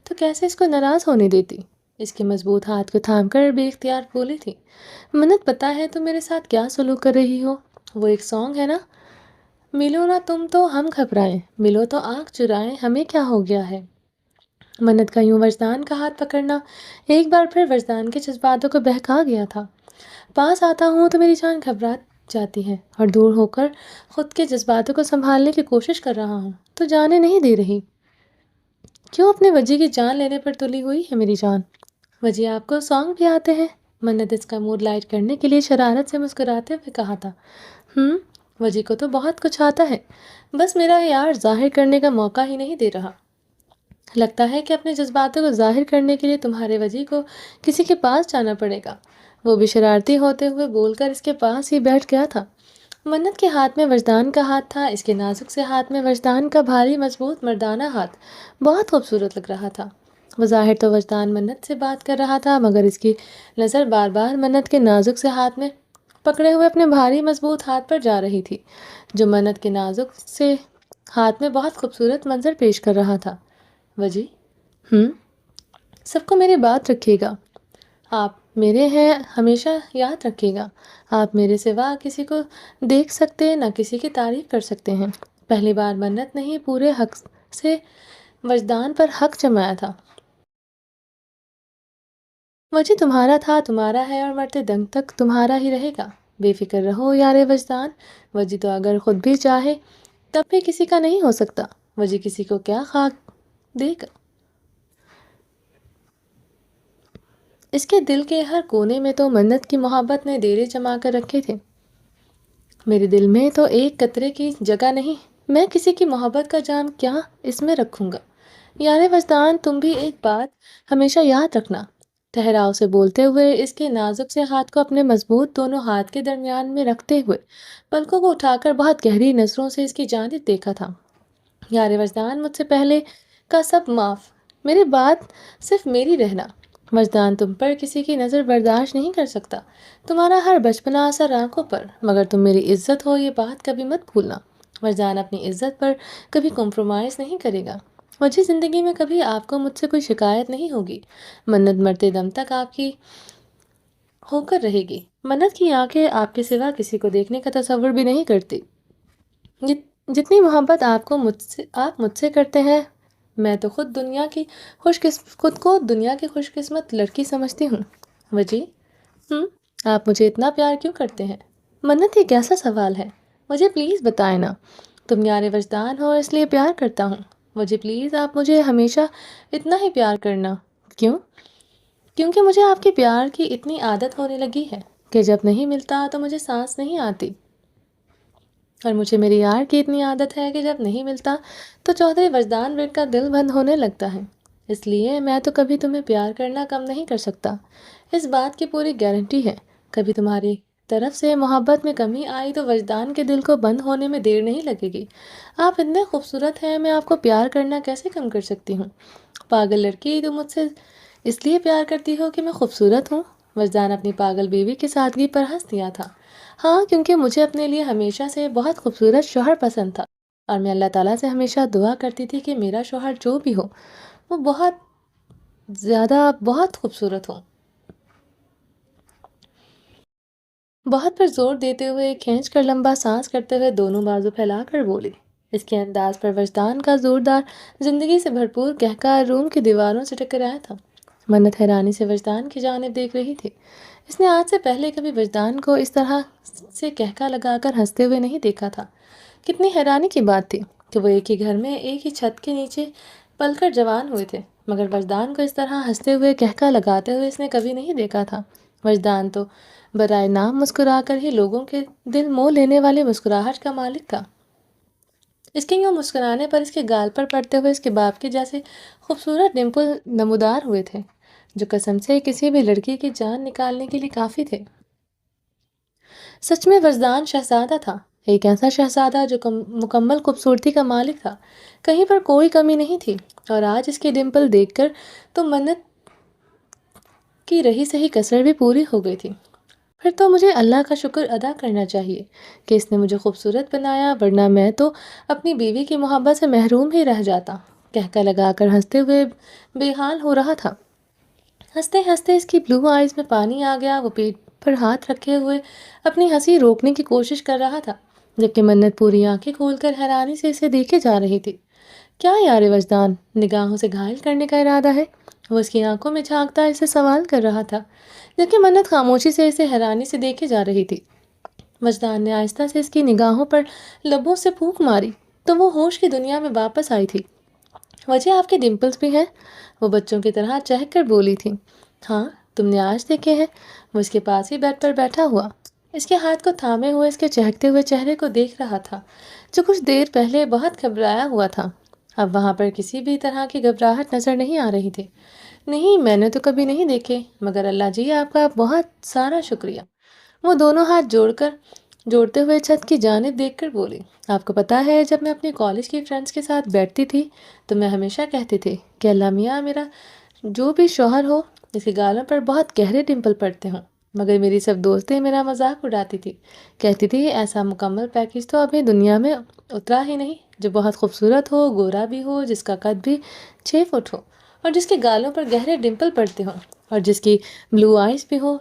تو کیسے اس کو ناراض ہونے دیتی؟ اس کے مضبوط ہاتھ کو تھام کر بے اختیار بولی تھی۔ منت، پتہ ہے تم میرے ساتھ کیا سلوک کر رہی ہو؟ وہ ایک سانگ ہے نا، ملو نا تم تو ہم گھبرائیں، ملو تو آنکھ چرائیں، ہمیں کیا ہو گیا ہے؟ منت کا یوں وجدان کا ہاتھ پکڑنا ایک بار پھر وجدان کے جذباتوں کو بہکا گیا تھا۔ پاس آتا ہوں تو میری جان گھبرا جاتی ہے، اور دور ہو کر خود کے جذباتوں کو سنبھالنے کی کوشش کر رہا ہوں تو جانے نہیں دے رہی۔ کیوں اپنے وجہ کی جان لینے پر تلی ہوئی ہے میری جان؟ وجہ، آپ کو سانگ بھی آتے ہیں؟ منت اس کا موڈ لائٹ کرنے کے لیے شرارت سے مسکراتے ہوئے کہا تھا۔ وجہ کو تو بہت کچھ آتا ہے، بس میرا یار ظاہر کرنے کا موقع ہی نہیں دے رہا۔ لگتا ہے کہ اپنے جذباتوں کو ظاہر کرنے کے لیے تمہارے وجہ کو کسی کے پاس جانا پڑے گا۔ وہ بھی شرارتی ہوتے ہوئے بول کر اس کے پاس ہی بیٹھ گیا تھا۔ منت کے ہاتھ میں وجدان کا ہاتھ تھا، اس کے نازک سے ہاتھ میں وجدان کا بھاری مضبوط مردانہ ہاتھ بہت خوبصورت لگ رہا تھا۔ بظاہر تو وجدان منت سے بات کر رہا تھا، مگر اس کی نظر بار بار منت کے نازک سے ہاتھ میں پکڑے ہوئے اپنے بھاری مضبوط ہاتھ پر جا رہی تھی، جو منت کے نازک سے ہاتھ میں بہت خوبصورت منظر پیش کر رہا تھا۔ وجی، سب کو میری بات رکھیے گا، آپ میرے ہیں، ہمیشہ یاد رکھیے گا۔ آپ میرے سوا کسی کو دیکھ سکتے نہ کسی کی تعریف کر سکتے ہیں۔ پہلی بار منت نے ہی پورے حق سے وجدان پر حق جمایا تھا۔ وجہ تمہارا تھا، تمہارا ہے، اور مرتے دم تک تمہارا ہی رہے گا۔ بے فکر رہو یار وجدان، وجہ تو اگر خود بھی چاہے تب بھی کسی کا نہیں ہو سکتا۔ وجہ کسی کو کیا خاک دے گا، اس کے دل کے ہر کونے میں تو منت کی محبت نے ڈیرے جما کر رکھے تھے۔ میرے دل میں تو ایک قطرے کی جگہ نہیں، میں کسی کی محبت کا جام کیا اس میں رکھوں گا۔ یار وجدان، تم بھی ایک بات ہمیشہ یاد رکھنا۔ ٹھہراؤ سے بولتے ہوئے اس کے نازک سے ہاتھ کو اپنے مضبوط دونوں ہاتھ کے درمیان میں رکھتے ہوئے پلکوں کو اٹھا کر بہت گہری نظروں سے اس کی جانب دیکھا تھا۔ یار وجدان، مجھ سے پہلے کا سب معاف، میری بات صرف میری رہنا۔ وجدان تم پر کسی کی نظر برداشت نہیں کر سکتا، تمہارا ہر بچپنا اثر آنکھوں پر، مگر تم میری عزت ہو، یہ بات کبھی مت بھولنا۔ وجدان اپنی عزت پر کبھی کمپرومائز نہیں کرے گا۔ مجھے زندگی میں کبھی آپ کو مجھ سے کوئی شکایت نہیں ہوگی۔ منت مرتے دم تک آپ کی ہو کر رہے گی۔ منت کی آنکھیں آپ کے سوا کسی کو دیکھنے کا تصور بھی نہیں کرتی۔ جتنی محبت آپ مجھ سے کرتے ہیں، میں تو خود کو دنیا کی خوش قسمت لڑکی سمجھتی ہوں۔ وجی، آپ مجھے اتنا پیار کیوں کرتے ہیں؟ منت، یہ کیسا سوال ہے؟ مجھے پلیز بتائیں نا۔ تم یار وجدان ہو اس لیے پیار کرتا ہوں۔ مجھے پلیز آپ مجھے ہمیشہ اتنا ہی پیار کرنا۔ کیوں؟ کیونکہ مجھے آپ کے پیار کی اتنی عادت ہونے لگی ہے کہ جب نہیں ملتا تو مجھے سانس نہیں آتی، اور مجھے میری یار کی اتنی عادت ہے کہ جب نہیں ملتا تو چودھری وجدان ویٹ کا دل بند ہونے لگتا ہے۔ اس لیے میں تو کبھی تمہیں پیار کرنا کم نہیں کر سکتا۔ اس بات کی پوری گارنٹی ہے، کبھی تمہاری طرف سے محبت میں کمی آئی تو وجدان کے دل کو بند ہونے میں دیر نہیں لگے گی۔ آپ اتنے خوبصورت ہیں، میں آپ کو پیار کرنا کیسے کم کر سکتی ہوں؟ پاگل لڑکی، تم مجھ سے اس لیے پیار کرتی ہو کہ میں خوبصورت ہوں؟ وجدان اپنی پاگل بیوی کی سادگی پر ہنس دیا تھا۔ ہاں، کیونکہ مجھے اپنے لیے ہمیشہ سے بہت خوبصورت شوہر پسند تھا، اور میں اللہ تعالیٰ سے ہمیشہ دعا کرتی تھی کہ میرا شوہر جو بھی ہو وہ بہت خوبصورت ہو۔ بہت پر زور دیتے ہوئے، کھینچ کر لمبا سانس کرتے ہوئے دونوں بازو پھیلا کر بولی۔ اس کے انداز پر وجدان کا زوردار، زندگی سے بھرپور کہکہ روم کی دیواروں سے ٹکرایا تھا۔ منت حیرانی سے وجدان کی جانب دیکھ رہی تھی۔ اس نے آج سے پہلے کبھی وجدان کو اس طرح سے کہکہ لگا کر ہنستے ہوئے نہیں دیکھا تھا۔ کتنی حیرانی کی بات تھی کہ وہ ایک ہی گھر میں ایک ہی چھت کے نیچے پل کر جوان ہوئے تھے، مگر وجدان کو اس طرح ہنستے ہوئے کہکہ لگاتے ہوئے اس نے کبھی نہیں دیکھا تھا۔ وجدان تو برائے نام مسکرا کر ہی لوگوں کے دل موہ لینے والے مسکراہٹ کا مالک تھا۔ اس کے یوں مسکرانے پر اس کے گال پر پڑتے ہوئے اس کے باپ کے جیسے خوبصورت ڈمپل نمودار ہوئے تھے، جو قسم سے کسی بھی لڑکی کی جان نکالنے کے لیے کافی تھے۔ سچ میں وجدان شہزادہ تھا، ایک ایسا شہزادہ جو مکمل خوبصورتی کا مالک تھا، کہیں پر کوئی کمی نہیں تھی۔ اور آج اس کے ڈمپل دیکھ کر تو منت کی رہی سہی کسر بھی پوری ہو گئی تھی۔ پھر تو مجھے اللہ کا شکر ادا کرنا چاہیے کہ اس نے مجھے خوبصورت بنایا، ورنہ میں تو اپنی بیوی کی محبت سے محروم ہی رہ جاتا۔ کہکہ لگا کر ہنستے ہوئے بے حال ہو رہا تھا۔ ہنستے ہنستے اس کی بلو آئیز میں پانی آ گیا۔ وہ پیٹ پر ہاتھ رکھے ہوئے اپنی ہنسی روکنے کی کوشش کر رہا تھا، جبکہ منت پوری آنکھیں کھول کر حیرانی سے اسے دیکھے جا رہی تھی۔ کیا یار وجدان، نگاہوں سے گھائل کرنے کا ارادہ ہے؟ وہ اس کی آنکھوں میں جھانکتا اسے سوال کر رہا تھا، جبکہ منت خاموشی سے اسے حیرانی سے دیکھے جا رہی تھی۔ وجدان نے آہستہ سے اس کی نگاہوں پر لبوں سے پھونک ماری تو وہ ہوش کی دنیا میں واپس آئی تھی۔ وجہ آپ کے ڈمپلز بھی ہیں؟ وہ بچوں کی طرح چہک کر بولی تھی۔ ہاں، تم نے آج دیکھے ہیں؟ وہ اس کے پاس ہی بیڈ پر بیٹھا ہوا اس کے ہاتھ کو تھامے ہوئے اس کے چہکتے ہوئے چہرے کو دیکھ رہا تھا، جو کچھ دیر پہلے بہت گھبرایا ہوا تھا۔ اب وہاں پر کسی بھی طرح کی گھبراہٹ نظر نہیں آ رہی تھی۔ نہیں، میں نے تو کبھی نہیں دیکھے، مگر اللہ جی آپ کا بہت سارا شکریہ۔ وہ دونوں ہاتھ جوڑتے ہوئے چھت کی جانب دیکھ کر بولی۔ آپ کو پتہ ہے، جب میں اپنی کالج کی فرینڈس کے ساتھ بیٹھتی تھی تو میں ہمیشہ کہتی تھی کہ اللہ میاں میرا جو بھی شوہر ہو، اس کے گالوں پر بہت گہرے ڈمپل پڑتے ہوں، مگر میری سب دوستیں میرا مذاق اڑاتی تھی، کہتی تھی ایسا مکمل پیکج تو ابھی دنیا میں اترا ہی نہیں، جو بہت خوبصورت ہو، گورا بھی ہو، جس کا قد بھی 6 فٹ ہو، اور جس کے گالوں پر گہرے ڈمپل پڑتے ہوں، اور جس کی بلو آئیز بھی ہو۔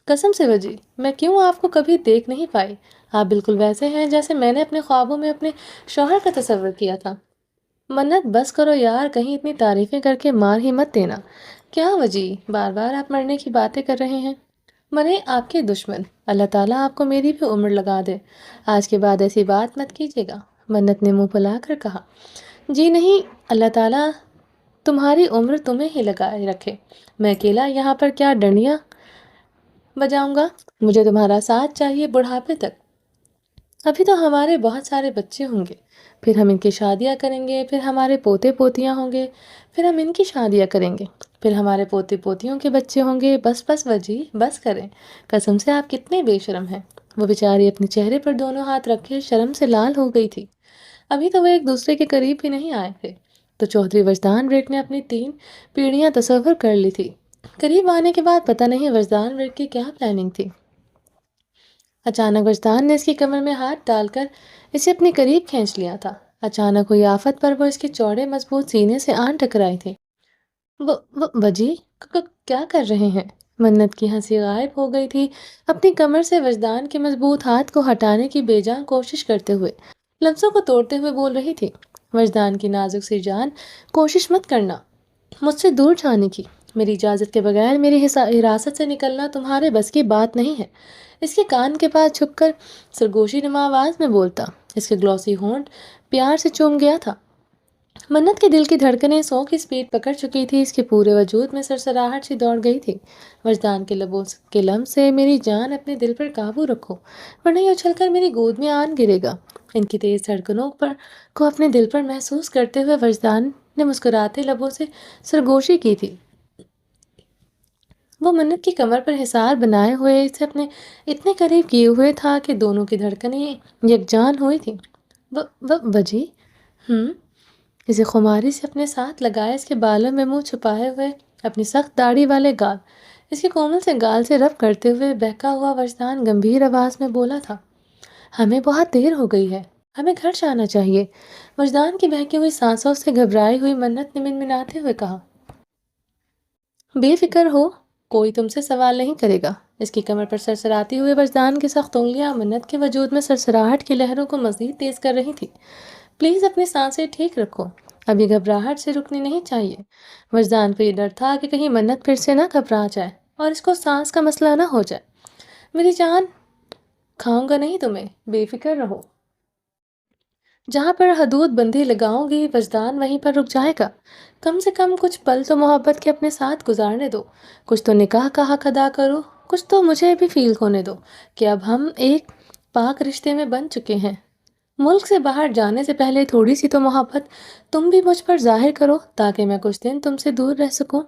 قسم سے وجی، میں کیوں آپ کو کبھی دیکھ نہیں پائی؟ آپ بالکل ویسے ہیں جیسے میں نے اپنے خوابوں میں اپنے شوہر کا تصور کیا تھا۔ منت، بس کرو یار، کہیں اتنی تعریفیں کر کے مار ہی مت دینا۔ کیا وجی، بار بار آپ مرنے کی باتیں کر رہے ہیں؟ مرے آپ کے دشمن، اللہ تعالیٰ آپ کو میری بھی عمر لگا دے، آج کے بعد ایسی بات مت کیجیے گا۔ منت نے منہ پھلا کر کہا، جی نہیں، اللہ تعالیٰ تمہاری عمر تمہیں ہی لگائے رکھے، میں اکیلا یہاں پر کیا ڈنڈیاں بجاؤں گا؟ مجھے تمہارا ساتھ چاہیے بڑھاپے تک۔ ابھی تو ہمارے بہت سارے بچے ہوں گے، پھر ہم ان کی شادیاں کریں گے، پھر ہمارے پوتے پوتیاں ہوں گے، پھر ہم ان کی شادیاں کریں گے، پھر ہمارے پوتے پوتیوں کے بچے ہوں گے۔ بس بس وجی، بس کریں، قسم سے آپ کتنے بے شرم ہیں۔ وہ بیچاری اپنے چہرے پر دونوں ہاتھ رکھے شرم سے لال ہو گئی تھی۔ ابھی تو وہ ایک دوسرے کے قریب بھی نہیں آئے تھے تو چودھری وجدان بیگ نے اپنی 3 پیڑھیاں تصور کر لی تھی۔ قریب آنے کے بعد پتہ نہیں وجدان بیگ کی کیا پلاننگ تھی۔ اچانک وجدان نے اس کی کمر میں ہاتھ ڈال کر اسے اپنے قریب کھینچ لیا تھا۔ اچانک ہوئی آفت پر وہ اس کے چوڑے مضبوط سینے سے آن ٹکرائی تھی۔ وہ بجی کیا کر رہے ہیں؟ منت کی ہنسی غائب ہو گئی تھی، اپنی کمر سے وجدان کے مضبوط ہاتھ کو ہٹانے کی بے جان کوشش کرتے ہوئے، لفظوں کو توڑتے ہوئے بول رہی تھی۔ وجدان کی نازک سی جان، کوشش مت کرنا مجھ سے دور جانے کی۔ میری اجازت کے بغیر میری حراست سے نکلنا تمہارے بس کی بات نہیں ہے۔ اس کے کان کے پاس جھک کر سرگوشی نما آواز میں بولتا، اس کے گلوسی ہونٹ پیار سے چوم گیا تھا۔ منت کے دل کی دھڑکنیں 100 کی سپیڈ پکڑ چکی تھی، اس کے پورے وجود میں سرسراہٹ سی دوڑ گئی تھی۔ وجدان کے لبوں کے لمس سے میری جان اپنے دل پر قابو رکھو، ورنہ یہ اچھل کر میری گود میں آن گرے گا۔ ان کی تیز دھڑکنوں کو اپنے دل پر محسوس کرتے ہوئے وجدان نے مسکراتے لبوں سے سرگوشی کی تھی۔ وہ منت کی کمر پر حصار بنائے ہوئے اسے اپنے اتنے قریب کیے ہوئے تھا کہ دونوں کی دھڑکنیں یکجان ہوئی تھیں۔ بجی اسے خماری سے اپنے ساتھ لگائے، اس کے بالوں میں منہ چھپائے ہوئے اپنی سخت داڑھی والے گال اس کے کومل سے گال سے رب کرتے ہوئے بہکا ہوا وجدان گمبھیر آواز میں بولا تھا، ہمیں بہت دیر ہو گئی ہے، ہمیں گھر جانا چاہیے۔ وجدان کی بہکی ہوئی سانسوں سے گھبرائی ہوئی منت نے منمناتے ہوئے کہا، بے فکر ہو، کوئی تم سے سوال نہیں کرے گا۔ اس کی کمر پر سرسراتی ہوئے وجدان کی سخت انگلیاں منت کے وجود میں سرسراہٹ کی لہروں کو مزید تیز کر رہی تھی۔ پلیز اپنی سانسیں ٹھیک رکھو، ابھی گھبراہٹ سے رکنی نہیں چاہیے۔ وجدان پہ یہ ڈر تھا کہ کہیں منت پھر سے نہ گھبرا جائے اور اس کو سانس کا مسئلہ نہ ہو جائے۔ میری جان، کھاؤں گا نہیں تمہیں، بے فکر رہو۔ جہاں پر حدود بندی لگاؤں گی وجدان وہیں پر رک جائے گا۔ کم سے کم کچھ پل تو محبت کے اپنے ساتھ گزارنے دو، کچھ تو نکاح کا حق ادا کرو، کچھ تو مجھے بھی فیل ہونے دو کہ اب ہم ایک پاک رشتے میں بن چکے ہیں۔ ملک سے باہر جانے سے پہلے تھوڑی سی تو محبت تم بھی مجھ پر ظاہر کرو تاکہ میں کچھ دن تم سے دور رہ سکوں۔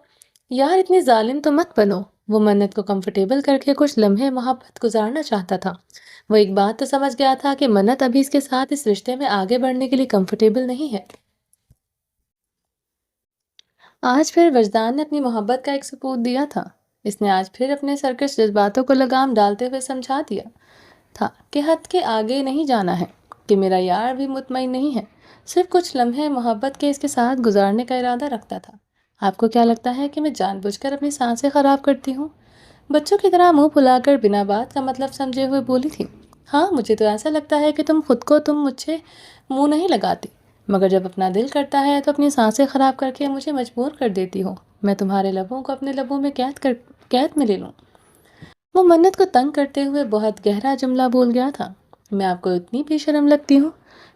یار اتنی ظالم تو مت بنو۔ وہ منت کو کمفرٹیبل کر کے کچھ لمحے محبت گزارنا چاہتا تھا۔ وہ ایک بات تو سمجھ گیا تھا کہ منت ابھی اس کے ساتھ اس رشتے میں آگے بڑھنے کے لیے کمفرٹیبل نہیں ہے۔ آج پھر وجدان نے اپنی محبت کا ایک ثبوت دیا تھا۔ اس نے آج پھر اپنے سرکش جذباتوں کو لگام ڈالتے ہوئے سمجھا دیا تھا کہ حد کے آگے نہیں جانا ہے، کہ میرا یار بھی مطمئن نہیں ہے، صرف کچھ لمحے محبت کے اس کے ساتھ گزارنے کا ارادہ رکھتا تھا۔ آپ کو کیا لگتا ہے کہ میں جان بوجھ کر اپنی سانسیں خراب کرتی ہوں؟ بچوں کی طرح منہ پھلا کر بنا بات کا مطلب سمجھے ہوئے بولی تھی۔ ہاں، مجھے تو ایسا لگتا ہے کہ تم مجھ سے منہ نہیں لگاتی، مگر جب اپنا دل کرتا ہے تو اپنی سانسیں خراب کر کے مجھے مجبور کر دیتی ہو، میں تمہارے لبوں کو اپنے لبوں میں قید میں لے لوں۔ وہ منت کو تنگ کرتے ہوئے بہت گہرا جملہ بول گیا تھا، میں آپ کو اتنی بے شرم لگتی ہوں؟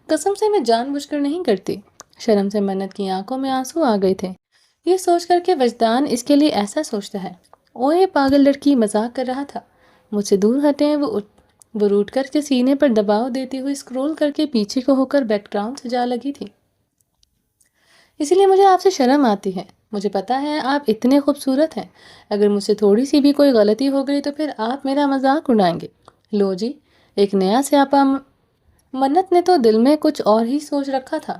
قسم سے میں جان بوجھ کر نہیں کرتی۔ شرم سے منت کی آنکھوں میں آنسو آ گئے تھے، یہ سوچ کر کہ وجدان اس کے لیے ایسا سوچتا ہے۔ اوئے پاگل لڑکی، مذاق کر رہا تھا، مجھ سے دور ہٹیں۔ وہ روٹ کر کے سینے پر دباؤ دیتی ہوئی اسکرول کر کے پیچھے کو ہو کر بیک گراؤنڈ سے جا لگی تھی۔ اسی لیے مجھے آپ سے شرم آتی ہے، مجھے پتا ہے آپ اتنے خوبصورت ہیں، اگر مجھ سے تھوڑی سی بھی کوئی غلطی ہو گئی تو پھر آپ میرا مذاق اڑائیں گے۔ لو جی، ایک نیا سیاپا۔ منت نے تو دل میں کچھ اور ہی سوچ رکھا تھا۔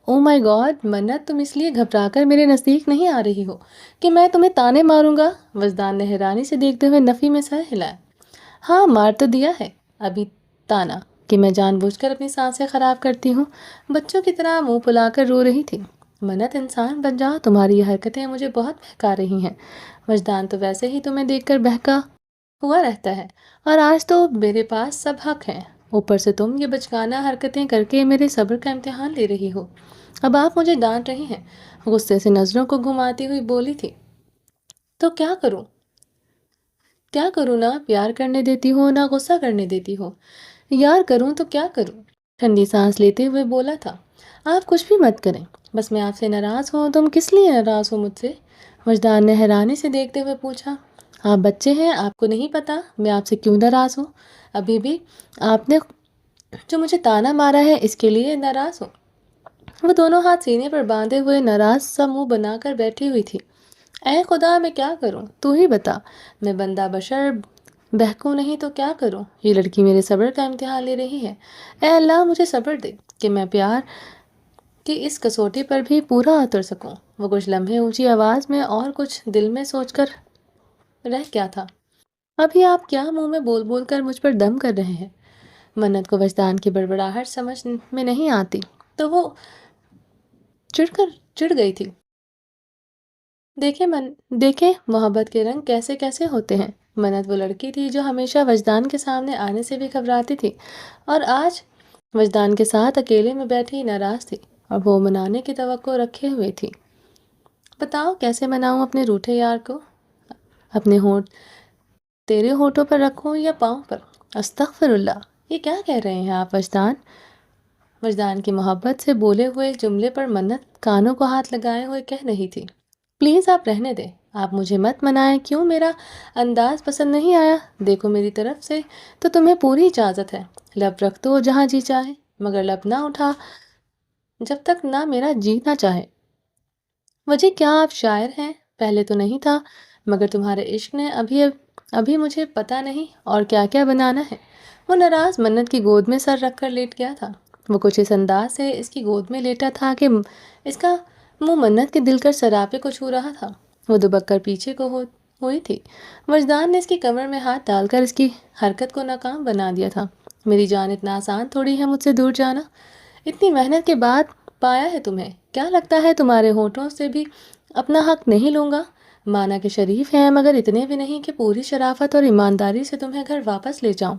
او مائی گاڈ منت، تم اس لیے گھبرا کر میرے نزدیک نہیں آ رہی ہو کہ میں تمہیں تانے ماروں گا؟ وجدان نے حیرانی سے دیکھتے ہوئے نفی میں سر ہلایا۔ ہاں، مار تو دیا ہے ابھی تانا، کہ میں جان بوجھ کر اپنی سانسیں خراب کرتی ہوں۔ بچوں کی طرح منہ پھلا کر رو رہی تھی۔ منت، انسان بن جاؤ، تمہاری یہ حرکتیں مجھے بہت بہکا رہی ہیں۔ وجدان تو ویسے ہی تمہیں دیکھ کر بہکا ہوا رہتا ہے، اور آج تو میرے پاس سب حق ہیں، اوپر سے تم یہ بچگانہ حرکتیں کر کے میرے صبر کا امتحان لے رہی ہو۔ اب آپ مجھے ڈانٹ رہی ہیں، غصے سے نظروں کو گھماتی ہوئی بولی تھی۔ تو کیا کروں؟ نہ پیار کرنے دیتی ہو نہ غصہ کرنے دیتی ہو۔ یار کروں تو کیا کروں؟ ٹھنڈی سانس لیتے ہوئے بولا تھا۔ آپ کچھ بھی مت کریں، بس میں آپ سے ناراض ہوں۔ تم کس لیے ناراض ہو مجھ سے؟ وجدان نے حیرانی سے دیکھتے ہوئے پوچھا۔ آپ بچے ہیں، آپ کو نہیں پتا میں آپ سے کیوں ناراض ہوں؟ ابھی بھی آپ نے جو مجھے تانا مارا ہے اس کے لیے ناراض ہوں۔ وہ دونوں ہاتھ سینے پر باندھے ہوئے ناراض سا منہ بنا کر بیٹھی ہوئی تھی۔ اے خدا، میں کیا کروں؟ تو ہی بتا، میں بندہ بشر بہکوں نہیں تو کیا کروں؟ یہ لڑکی میرے صبر کا امتحان لے رہی ہے۔ اے اللہ، مجھے صبر دے کہ میں پیار کی اس کسوٹی پر بھی پورا اتر سکوں۔ وہ کچھ لمحے اونچی آواز میں اور کچھ دل میں سوچ کر رہ گیا تھا۔ ابھی آپ کیا منہ میں بول بول کر مجھ پر دم کر رہے ہیں؟ منت کو وجدان کی بڑبڑاہٹ سمجھ میں نہیں آتی تو وہ چڑ گئی تھی۔ دیکھیں محبت کے رنگ کیسے کیسے ہوتے ہیں۔ منت وہ لڑکی تھی جو ہمیشہ وجدان کے سامنے آنے سے بھی گھبراتی تھی، اور آج وجدان کے ساتھ اکیلے میں بیٹھی ناراض تھی اور وہ منانے کی توقع رکھے ہوئے تھی۔ بتاؤ کیسے مناؤں اپنے روٹھے یار کو؟ اپنے ہونٹ تیرے ہونٹوں پر رکھوں یا پاؤں پر؟ استغفر اللہ، یہ کیا کہہ رہے ہیں آپ وجدان؟ وجدان کی محبت سے بولے ہوئے جملے پر منت کانوں کو ہاتھ لگائے ہوئے کہہ رہی تھی، پلیز آپ رہنے دیں، آپ مجھے مت منائیں۔ کیوں میرا انداز پسند نہیں آیا؟ دیکھو میری طرف سے تو تمہیں پوری اجازت ہے، لب رکھ دو جہاں جی چاہے، مگر لب نہ اٹھا جب تک نہ میرا جی نہ چاہے۔ وجہ کیا آپ شاعر ہیں؟ پہلے تو نہیں تھا، مگر تمہارے عشق نے ابھی مجھے پتہ نہیں اور کیا کیا بنانا ہے۔ وہ ناراض منت کی گود میں سر رکھ کر لیٹ گیا تھا۔ وہ کچھ اس انداز سے اس کی گود میں لیٹا تھا کہ اس کا منہ منت کے دل کر سراپے کو چھو رہا تھا۔ وہ دبک کر پیچھے کو ہوئی تھی۔ وجدان نے اس کی کمر میں ہاتھ ڈال کر اس کی حرکت کو ناکام بنا دیا تھا۔ میری جان اتنا آسان تھوڑی ہے مجھ سے دور جانا، اتنی محنت کے بعد پایا ہے تمہیں، کیا لگتا ہے تمہارے ہونٹوں سے بھی اپنا حق نہیں لوں گا؟ مانا کہ شریف ہیں مگر اتنے بھی نہیں کہ پوری شرافت اور ایمانداری سے تمہیں گھر واپس لے جاؤں۔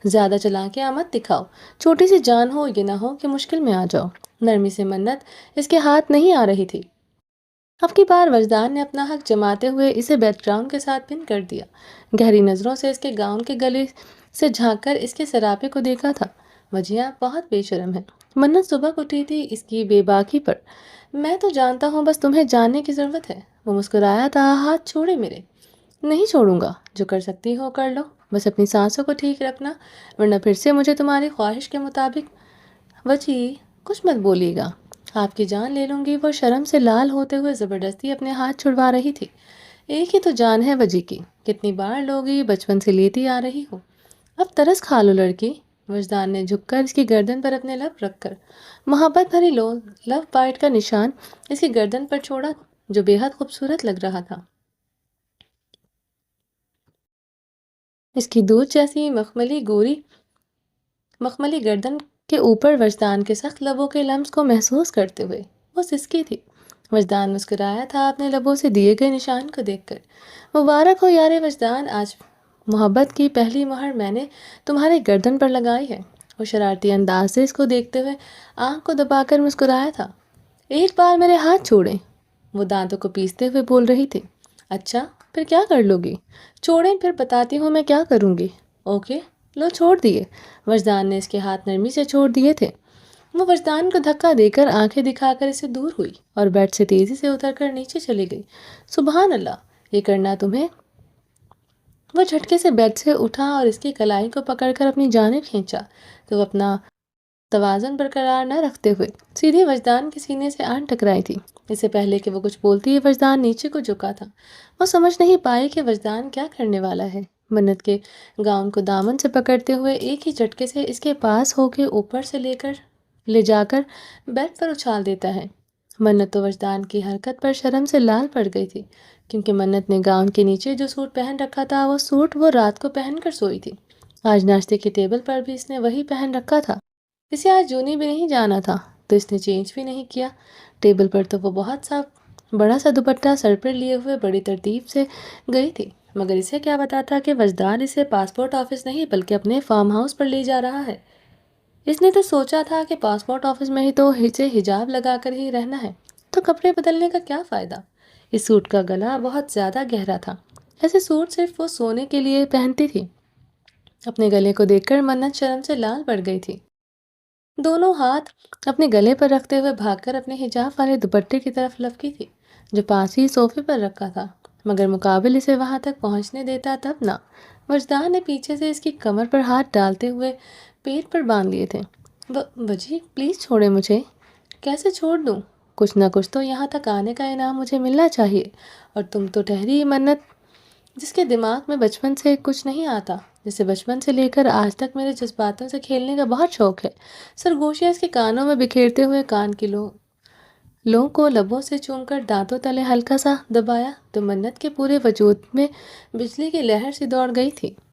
زیادہ چلاکیاں مت دکھاؤ، چھوٹی سی جان ہو یہ نہ ہو کہ مشکل میں آ جاؤ۔ نرمی سے منت اس کے ہاتھ نہیں آ رہی تھی۔ اب کی بار وجدان نے اپنا حق جماتے ہوئے اسے بیک گراؤنڈ کے ساتھ پن کر دیا۔ گہری نظروں سے اس کے گاؤن کے گلے سے جھانک کر اس کے سراپے کو دیکھا تھا۔ وجیہہ بہت بے شرم ہے۔ منت سبق اٹھی تھی اس کی بے باکی پر۔ میں تو جانتا ہوں، بس تمہیں جاننے کی ضرورت ہے۔ وہ مسکرایا تھا، ہاتھ چھوڑے میرے۔ نہیں چھوڑوں گا، جو کر سکتی ہو کر لو، بس اپنی سانسوں کو ٹھیک رکھنا، ورنہ پھر سے مجھے تمہاری خواہش کے مطابق۔ وجی کچھ مت بولیے گا، آپ کی جان لے لوں گی۔ وہ شرم سے لال ہوتے ہوئے زبردستی اپنے ہاتھ چھڑوا رہی تھی۔ ایک ہی تو جان ہے وجی کی، کتنی بار لوگی بچپن سے لیتی آ رہی ہو، اب ترس کھا لو لڑکی۔ وجدان نے جھک کر اس کی گردن پر اپنے لب رکھ کر محبت بھری لو بائٹ کا نشان اس کی گردن پر چھوڑا، جو بے حد خوبصورت لگ رہا تھا۔ اس کی دودھ جیسی مخملی گردن کے اوپر وجدان کے سخت لبوں کے لمس کو محسوس کرتے ہوئے وہ سسکی تھی۔ وجدان مسکرایا تھا اپنے لبوں سے دیے گئے نشان کو دیکھ کر۔ مبارک ہو یار وجدان، آج محبت کی پہلی مہر میں نے تمہارے گردن پر لگائی ہے۔ وہ شرارتی انداز سے اس کو دیکھتے ہوئے آنکھ کو دبا کر مسکرایا تھا۔ ایک بار میرے ہاتھ چھوڑیں، وہ دانتوں کو پیستے ہوئے بول رہی تھی۔ اچھا پھر کیا کر لو گی؟ چھوڑیں پھر بتاتی ہوں میں کیا کروں گی۔ اوکے، لو چھوڑ دیے۔ وجدان نے اس کے ہاتھ نرمی سے چھوڑ دیے تھے۔ وہ وجدان کو دھکا دے کر آنکھیں دکھا کر اسے دور ہوئی اور بیڈ سے تیزی سے اتر کر نیچے چلی گئی۔ سبحان اللہ، یہ کرنا تمہیں؟ وہ جھٹکے سے بیڈ سے اٹھا اور اس کی کلائی کو پکڑ کر اپنی جانب کھینچا تو وہ اپنا توازن برقرار نہ رکھتے ہوئے سیدھے وجدان کے سینے سے آن ٹکرائی تھی۔ اس سے پہلے کہ وہ کچھ بولتی ہے وجدان نیچے کو جھکا تھا۔ وہ سمجھ نہیں پائی کہ وجدان کیا کرنے والا ہے۔ منت کے گاؤن کو دامن سے پکڑتے ہوئے ایک ہی جھٹکے سے اس کے پاس ہو کے اوپر سے لے جا کر بیڈ پر اچھال دیتا ہے۔ منت تو وجدان کی حرکت پر شرم سے لال پڑ گئی تھی، کیونکہ منت نے گاؤن کے نیچے جو سوٹ پہن رکھا تھا وہ سوٹ وہ رات کو پہن کر سوئی تھی۔ آج ناشتے کی ٹیبل پر بھی اس نے وہی پہن رکھا تھا۔ اسے آج جونی بھی نہیں جانا تھا تو اس نے چینج بھی نہیں کیا۔ ٹیبل پر تو وہ بڑا سا دوپٹہ سر پر لیے ہوئے بڑی ترتیب سے گئی تھی، مگر اسے کیا پتا تھا کہ وجدان اسے پاسپورٹ آفس نہیں بلکہ اپنے فارم ہاؤس پر لے جا رہا ہے۔ اس نے تو سوچا تھا کہ پاسپورٹ آفس میں ہی تو اسے حجاب لگا کر ہی رہنا ہے، تو کپڑے بدلنے کا کیا فائدہ؟ اس سوٹ کا گلا بہت زیادہ گہرا تھا، ایسے سوٹ صرف وہ سونے کے لیے پہنتی تھی۔ اپنے گلے کو دیکھ کر منت شرم سے لال پڑ گئی تھی۔ دونوں ہاتھ اپنے گلے پر رکھتے ہوئے بھاگ کر اپنے حجاب والے دوپٹے کی طرف لپکی تھی جو پاس ہی صوفے پر رکھا تھا، مگر مقابل اسے وہاں تک پہنچنے دیتا تب نہ۔ وجدان نے پیچھے سے اس کی کمر پر ہاتھ ڈالتے ہوئے پیٹ پر باندھ لیے تھے۔ وجی پلیز چھوڑے مجھے۔ کیسے چھوڑ دوں؟ کچھ نہ کچھ تو یہاں تک آنے کا انعام مجھے ملنا چاہیے، اور تم تو ٹھہری منت جس کے دماغ میں بچپن سے کچھ نہیں آتا، جسے بچپن سے لے کر آج تک میرے جذباتوں سے کھیلنے کا بہت شوق ہے۔ سرگوشیاں اس کے کانوں میں بکھیرتے ہوئے کان کی لو کو لبوں سے چوم کر دانتوں تلے ہلکا سا دبایا تو منت کے پورے وجود میں بجلی کی لہر سی دوڑ گئی تھی۔